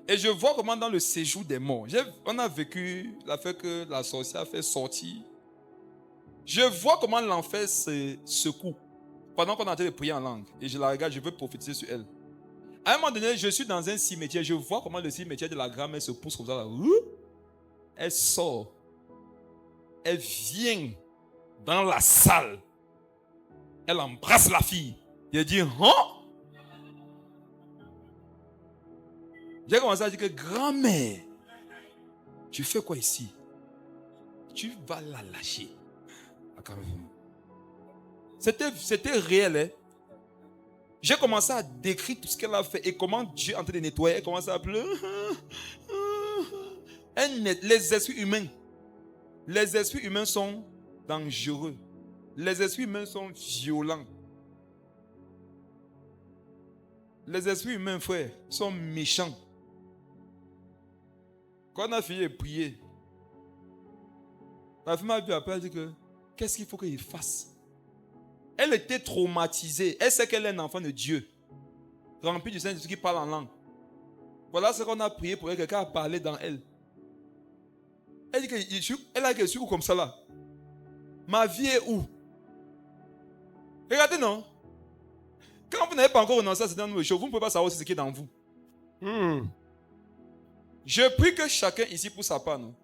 Et je vois comment dans le séjour des morts, on a vécu l'affaire que la sorcière a fait sortir. Je vois comment l'enfer se secoue pendant qu'on est en train de prier en langue. Et je la regarde, je veux prophétiser sur elle. À un moment donné, je suis dans un cimetière. Je vois comment le cimetière de la grand-mère se pousse comme ça. Là. Elle sort. Elle vient dans la salle. Elle embrasse la fille. Elle dit, hein? J'ai commencé à dire que grand-mère, tu fais quoi ici? Tu vas la lâcher. C'était réel. Hein? J'ai commencé à décrire tout ce qu'elle a fait et comment Dieu est en train de nettoyer. Elle commence à pleurer. Les esprits humains sont dangereux. Les esprits humains sont violents. Les esprits humains, frère, sont méchants. Quand on a fini de prier, la femme m'a vu après, elle dit que qu'est-ce qu'il faut qu'il fasse? Elle était traumatisée. Elle sait qu'elle est un enfant de Dieu, rempli du Saint-Esprit qui parle en langue. Voilà ce qu'on a prié pour elle. Quelqu'un a parlé dans elle. Elle dit qu'elle a quelque chose comme ça là. Ma vie est où? Regardez, non? Quand vous n'avez pas encore renoncé à certaines choses, vous ne pouvez pas savoir ce qui est dans vous. Je prie que chacun ici pour sa part, non?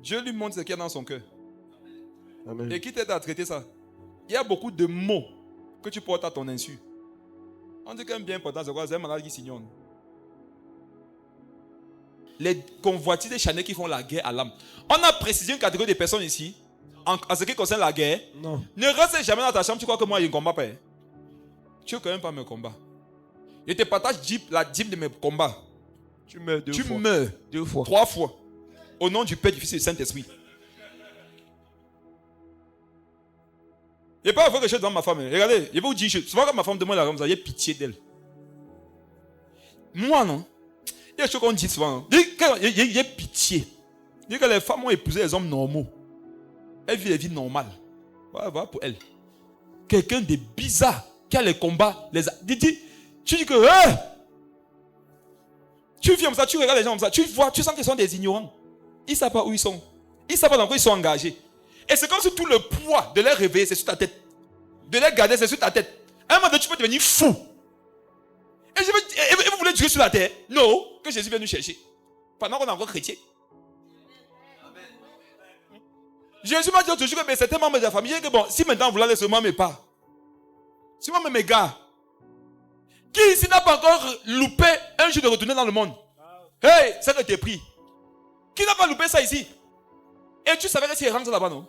Dieu lui montre ce qu'il y a dans son cœur. Amen. Et qui t'aide à traiter ça? Il y a beaucoup de mots que tu portes à ton insu. On dit qu'un bien important, c'est quoi? C'est un malade qui s'ignore. Les convoitises des Chanel qui font la guerre à l'âme. On a précisé une catégorie de personnes ici, en ce qui concerne la guerre. Non. Ne reste jamais dans ta chambre, tu crois que moi, il y a un combat pas. Tu veux quand même pas me combat. Je te partage la dîme de mes combats. Tu meurs deux fois. Meurs 2 fois. 3 fois. Au nom du Père, du Fils et du Saint-Esprit. Il n'y a pas à faire quelque chose dans ma femme. Regardez, je vais vous dire, souvent quand ma femme demande la femme, j'ai pitié d'elle. Moi, non. Il y a des choses qu'on dit souvent. Il y a pitié. Il dit que les femmes ont épousé les hommes normaux. Elles vivent des vies normales. Voilà pour elle. Quelqu'un de bizarre qui a les combats. Tu dis que tu vis comme ça, tu regardes les gens comme ça, tu vois, tu sens qu'ils sont des ignorants. Ils ne savent pas où ils sont. Ils ne savent pas dans quoi ils sont engagés. Et c'est comme si tout le poids de les réveiller, c'est sur ta tête. De les garder, c'est sur ta tête. À un moment donné, tu peux devenir fou. Et vous voulez durer sur la terre? Non, que Jésus vienne nous chercher. Pendant qu'on est encore chrétien. Jésus m'a dit toujours que certains membres de la famille, que bon, si maintenant vous voulez seulement mes pas. Si moi mes gars, qui ici n'a pas encore loupé un jour de retourner dans le monde? Hey, ça que t'es pris. Qui n'a pas loupé ça ici? Et tu savais que si il rentre là-bas, non?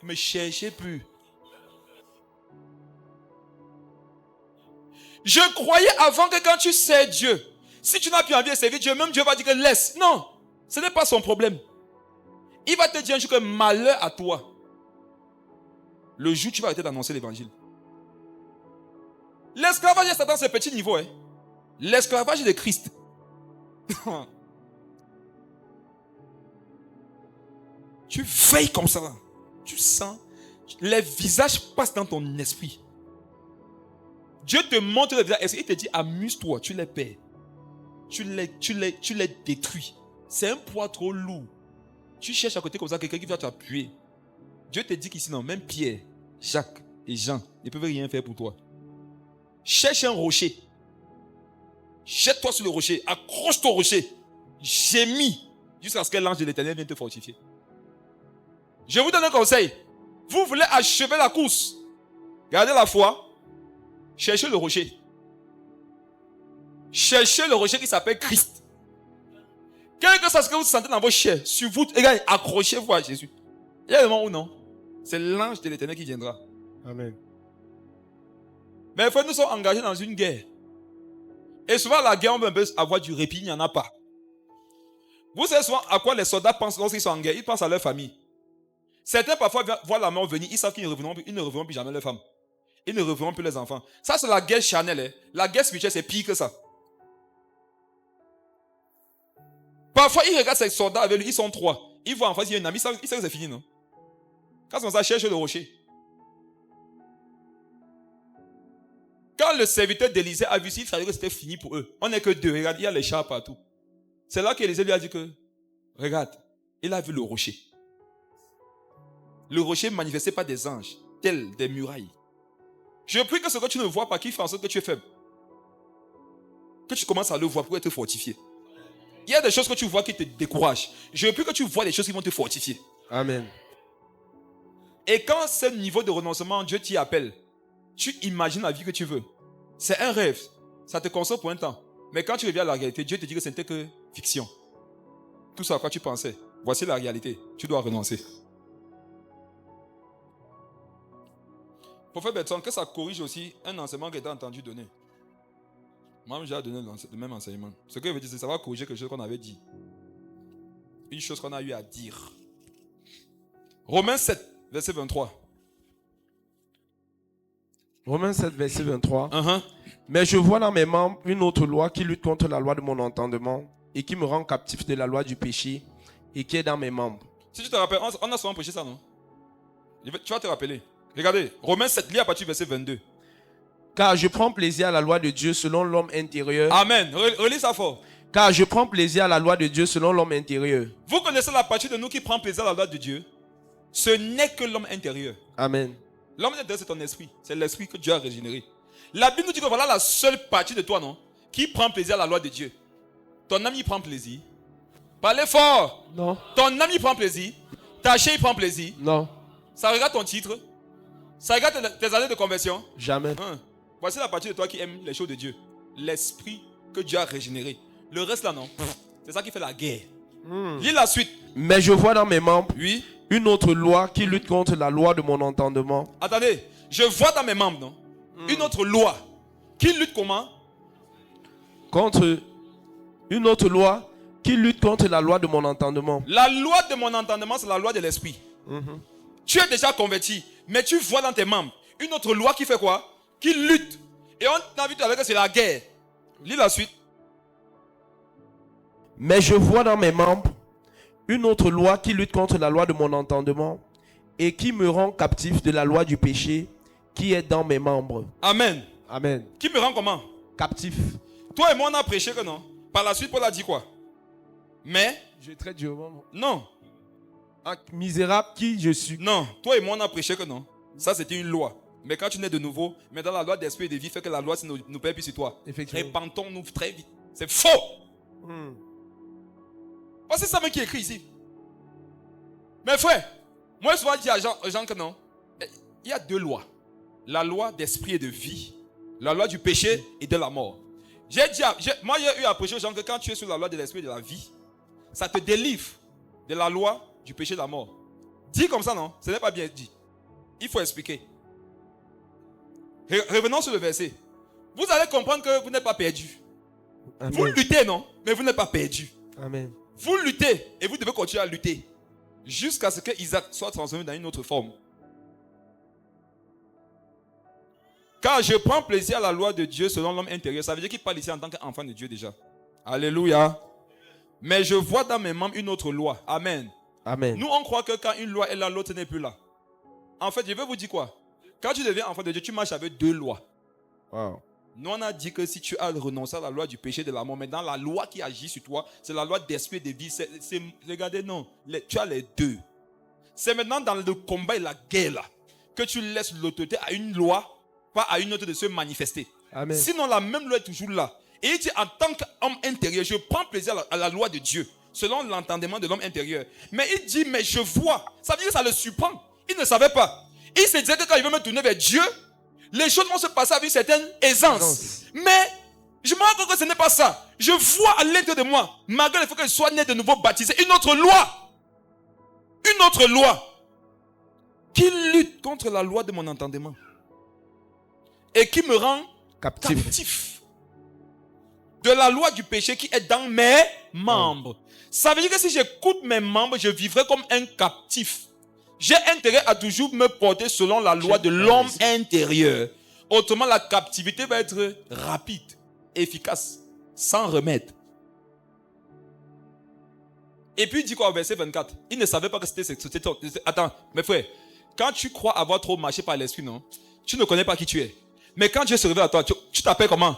Ne me cherchez plus. Je croyais avant que quand tu sais Dieu, si tu n'as plus envie de servir Dieu, même Dieu va dire que laisse. Non, ce n'est pas son problème. Il va te dire un jour que malheur à toi. Le jour où tu vas arrêter d'annoncer l'évangile. L'esclavage est dans ce petit niveau. Hein. L'esclavage de Christ. Tu veilles comme ça. Là. Tu sens. Les visages passent dans ton esprit. Dieu te montre le visage. Il te dit amuse-toi. Tu les perds. Tu les détruis. C'est un poids trop lourd. Tu cherches à côté comme ça quelqu'un qui va t'appuyer. Dieu te dit qu'ici, non, même Pierre, Jacques et Jean ne peuvent rien faire pour toi. Cherche un rocher. Jette-toi sur le rocher. Accroche-toi au rocher. Gémis jusqu'à ce que l'ange de l'Éternel vienne te fortifier. Je vous donne un conseil. Vous voulez achever la course. Gardez la foi. Cherchez le rocher. Cherchez le rocher qui s'appelle Christ. Quel que soit ce que vous sentez dans vos chairs, sur vous, accrochez-vous à Jésus. Il y a un moment où non. C'est l'ange de l'Éternel qui viendra. Amen. Mais frère, nous sommes engagés dans une guerre. Et souvent, la guerre, on veut avoir du répit, il n'y en a pas. Vous savez souvent à quoi les soldats pensent lorsqu'ils sont en guerre? Ils pensent à leur famille. Certains parfois voient la mort venir, ils savent qu'ils ne reverront plus jamais leur femme. Ils ne reverront plus les enfants. Ça, c'est la guerre charnelle. Hein. La guerre spirituelle, c'est pire que ça. Parfois, ils regardent ces soldats avec lui, ils sont 3. Ils voient en face, il y a un ami, ils savent que c'est fini, non? Quand c'est comme ça, cherche le rocher. Quand le serviteur d'Élisée a vu, il savait que c'était fini pour eux. On n'est que 2, regarde, il y a les chars partout. C'est là qu'Élisée lui a dit que, regarde, il a vu le rocher. Le rocher manifesté par des anges, tels des murailles. Je prie que ce que tu ne vois pas, qui fait en sorte que tu es faible. Que tu commences à le voir pour être fortifié. Il y a des choses que tu vois qui te découragent. Je prie que tu vois des choses qui vont te fortifier. Amen. Et quand ce niveau de renoncement, Dieu t'y appelle, tu imagines la vie que tu veux. C'est un rêve. Ça te console pour un temps. Mais quand tu reviens à la réalité, Dieu te dit que ce n'était que fiction. Tout ça à quoi tu pensais. Voici la réalité. Tu dois renoncer. Prophète Bertrand, que ça corrige aussi un enseignement que tu as entendu donner. Moi, j'ai donné le même enseignement. Ce que je veux dire, c'est que ça va corriger quelque chose qu'on avait dit. une chose qu'on a eu à dire. Romains 7, verset 23. Romains 7, verset 23. Uh-huh. Mais je vois dans mes membres une autre loi qui lutte contre la loi de mon entendement et qui me rend captif de la loi du péché et qui est dans mes membres. Si tu te rappelles, on a souvent prêché ça, non? Tu vas te rappeler. Regardez, Romains 7, lis à partir du verset 22. Car je prends plaisir à la loi de Dieu selon l'homme intérieur. Amen. Relis ça fort. Car je prends plaisir à la loi de Dieu selon l'homme intérieur. Vous connaissez la partie de nous qui prend plaisir à la loi de Dieu? Ce n'est que l'homme intérieur. Amen. L'homme intérieur, c'est ton esprit. C'est l'esprit que Dieu a régénéré. La Bible nous dit que voilà la seule partie de toi, non, qui prend plaisir à la loi de Dieu. Ton ami prend plaisir. Parlez fort. Non. Ton ami prend plaisir. Ta chérie prend plaisir. Non. Ça regarde ton titre. Ça regarde tes années de conversion. Jamais. Voici la partie de toi qui aime les choses de Dieu. L'esprit que Dieu a régénéré. Le reste là, non. C'est ça qui fait la guerre. Lis la suite. Mais je vois dans mes membres Oui. une autre loi qui lutte contre la loi de mon entendement. Attendez. Je vois dans mes membres, non, une autre loi qui lutte comment? Contre une autre loi qui lutte contre la loi de mon entendement. La loi de mon entendement, c'est la loi de l'esprit. Tu es déjà converti, mais tu vois dans tes membres une autre loi qui fait quoi? Qui lutte. Et on a vu tout à l'heure que c'est la guerre. Lis la suite. Mais je vois dans mes membres une autre loi qui lutte contre la loi de mon entendement et qui me rend captif de la loi du péché qui est dans mes membres. Amen. Amen. Qui me rend comment? Captif. Toi et moi, on a prêché que non. Par la suite, Paul a dit quoi? Mais, Je traite durement. non. Misérable qui je suis. Non. Toi et moi, on a prêché que non. Ça, c'était une loi. Mais quand tu nais de nouveau, mais dans la loi d'esprit et de vie, fait que la loi nous perd plus sur toi. Effectivement. Répentons-nous très vite. C'est faux. Oh, c'est ça même qui est écrit ici. Mes frères, moi, je souvent dit aux gens que non. Il y a deux lois. La loi d'esprit et de vie. La loi du péché et de la mort. Moi, j'ai eu à prêcher aux gens que quand tu es sur la loi de l'esprit et de la vie, ça te délivre de la loi du péché et de la mort. Dit comme ça, non? Ce n'est pas bien dit. Il faut expliquer. Revenons sur le verset. Vous allez comprendre que vous n'êtes pas perdu. Amen. Vous luttez, non? Mais vous n'êtes pas perdu. Amen. Vous luttez et vous devez continuer à lutter jusqu'à ce que Isaac soit transformé dans une autre forme. Car je prends plaisir à la loi de Dieu selon l'homme intérieur. Ça veut dire qu'il parle ici en tant qu'enfant de Dieu déjà. Alléluia. Mais je vois dans mes membres une autre loi. Amen. Amen. Nous, on croit que quand une loi est là, l'autre n'est plus là. En fait, je vais vous dire quoi? Quand tu deviens enfant de Dieu, tu marches avec deux lois. Wow. Nous, on a dit que si tu as renoncé à la loi du péché et de la mort, maintenant la loi qui agit sur toi, c'est la loi d'esprit et de vie. Regardez, non, tu as les deux. C'est maintenant dans le combat et la guerre là, que tu laisses l'autorité à une loi, pas à une autre de se manifester. Amen. Sinon, la même loi est toujours là. Et il dit, en tant qu'homme intérieur, je prends plaisir à la loi de Dieu, selon l'entendement de l'homme intérieur. Mais il dit, mais je vois. Ça veut dire que ça le surprend. Il ne savait pas. Il se disait que quand il veut me tourner vers Dieu, les choses vont se passer avec une certaine aisance. Mais je me rends compte que ce n'est pas ça. Je vois à l'intérieur de moi, malgré le fait que je sois né de nouveau baptisé, une autre loi. Une autre loi qui lutte contre la loi de mon entendement et qui me rend captif de la loi du péché qui est dans mes membres. Ça veut dire que si j'écoute mes membres, je vivrai comme un captif. J'ai intérêt à toujours me porter selon la loi de l'homme intérieur. Autrement, la captivité va être rapide, efficace, sans remède. Et puis il dit quoi au verset 24? Il ne savait pas que c'était... Attends, mes frères, quand tu crois avoir trop marché par l'esprit, non, tu ne connais pas qui tu es. Mais quand Dieu se révèle à toi, tu t'appelles comment?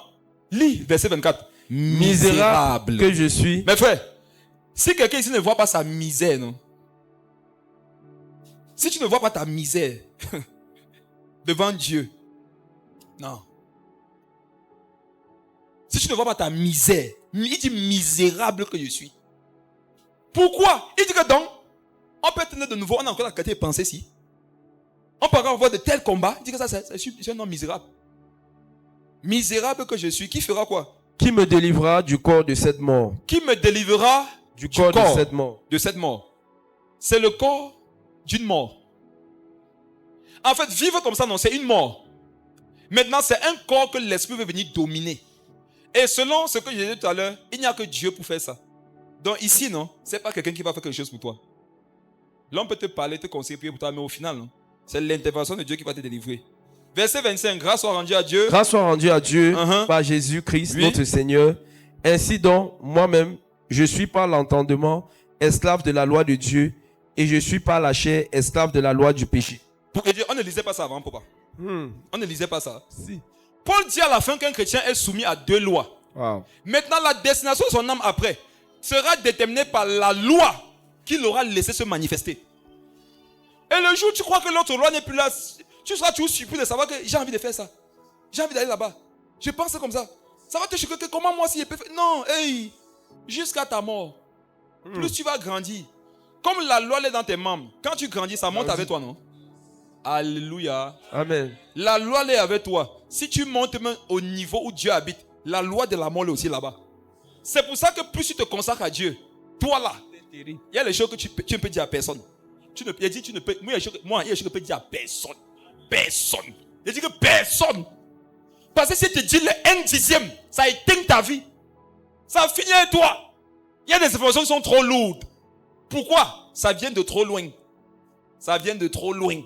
Lis verset 24. Misérable que je suis. Mes frères, si quelqu'un ici ne voit pas sa misère, non, si tu ne vois pas ta misère devant Dieu, non. Si tu ne vois pas ta misère, il dit misérable que je suis. Pourquoi? Il dit que donc, on peut être né de nouveau, on a encore la qualité de penser si. On peut encore avoir de tels combats. Il dit que ça, c'est un homme misérable. Misérable que je suis, qui fera quoi? Qui me délivrera du corps de cette mort? Qui me délivrera du corps de cette mort? De cette mort. C'est le corps d'une mort. En fait, vivre comme ça, non, c'est une mort. Maintenant, c'est un corps que l'esprit veut venir dominer. Et selon ce que j'ai dit tout à l'heure, il n'y a que Dieu pour faire ça. Donc ici, non, c'est pas quelqu'un qui va faire quelque chose pour toi. L'homme peut te parler, te conseiller, prier pour toi, mais au final, non, c'est l'intervention de Dieu qui va te délivrer. Verset 25, grâce soit rendue à Dieu. Grâce soit rendue à Dieu Uh-huh. par Jésus-Christ, Oui. notre Seigneur. Ainsi donc, moi-même, je suis par l'entendement esclave de la loi de Dieu et je suis par la chair esclave de la loi du péché. Pour dire, on ne lisait pas ça avant, papa. On ne lisait pas ça. Si. Paul dit à la fin qu'un chrétien est soumis à 2 lois. Wow. Maintenant, la destination de son âme après sera déterminée par la loi qu'il aura laissé se manifester. Et le jour où tu crois que l'autre loi n'est plus là, tu seras toujours surpris de savoir que j'ai envie de faire ça. J'ai envie d'aller là-bas. Je pense comme ça. Ça va te choquer que comment moi si je peux faire. Non, hey, jusqu'à ta mort. Plus tu vas grandir. Comme la loi est dans tes membres, quand tu grandis, ça monte avec toi, non? Alléluia. Amen. La loi est avec toi. Si tu montes même au niveau où Dieu habite, la loi de la mort est aussi là-bas. C'est pour ça que plus tu te consacres à Dieu, toi là, il y a les choses que tu ne peux dire à personne. Il a dit, tu ne peux, moi, il y a des choses que je ne peux dire à personne. Personne. Il dit que personne. Parce que si tu dis le 1/10, ça éteint ta vie. Ça finit avec toi. Il y a des informations qui sont trop lourdes. Pourquoi? Ça vient de trop loin. Ça vient de trop loin.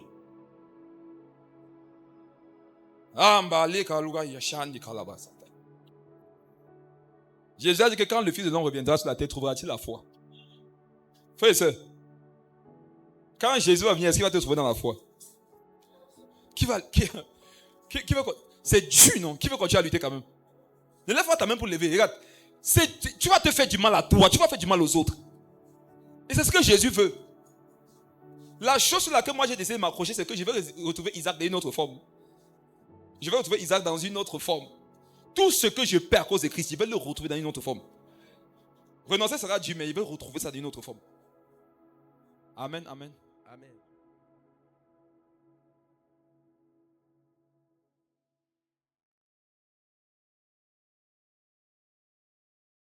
Jésus a dit que quand le Fils de l'homme reviendra sur la terre, trouvera-t-il la foi? Frères et sœurs, quand Jésus va venir, est-ce qu'il va te trouver dans la foi? C'est Dieu, non? Qui veut continuer à lutter quand même? Ne lève pas ta main pour lever. Regarde, tu vas te faire du mal à toi, tu vas faire du mal aux autres. Et c'est ce que Jésus veut. La chose sur laquelle moi j'ai décidé de m'accrocher, c'est que je vais retrouver Isaac dans une autre forme. Je vais retrouver Isaac dans une autre forme. Tout ce que je perds à cause de Christ, je vais le retrouver dans une autre forme. Renoncer sera dur, mais il veut retrouver ça dans une autre forme. Amen, amen. Amen.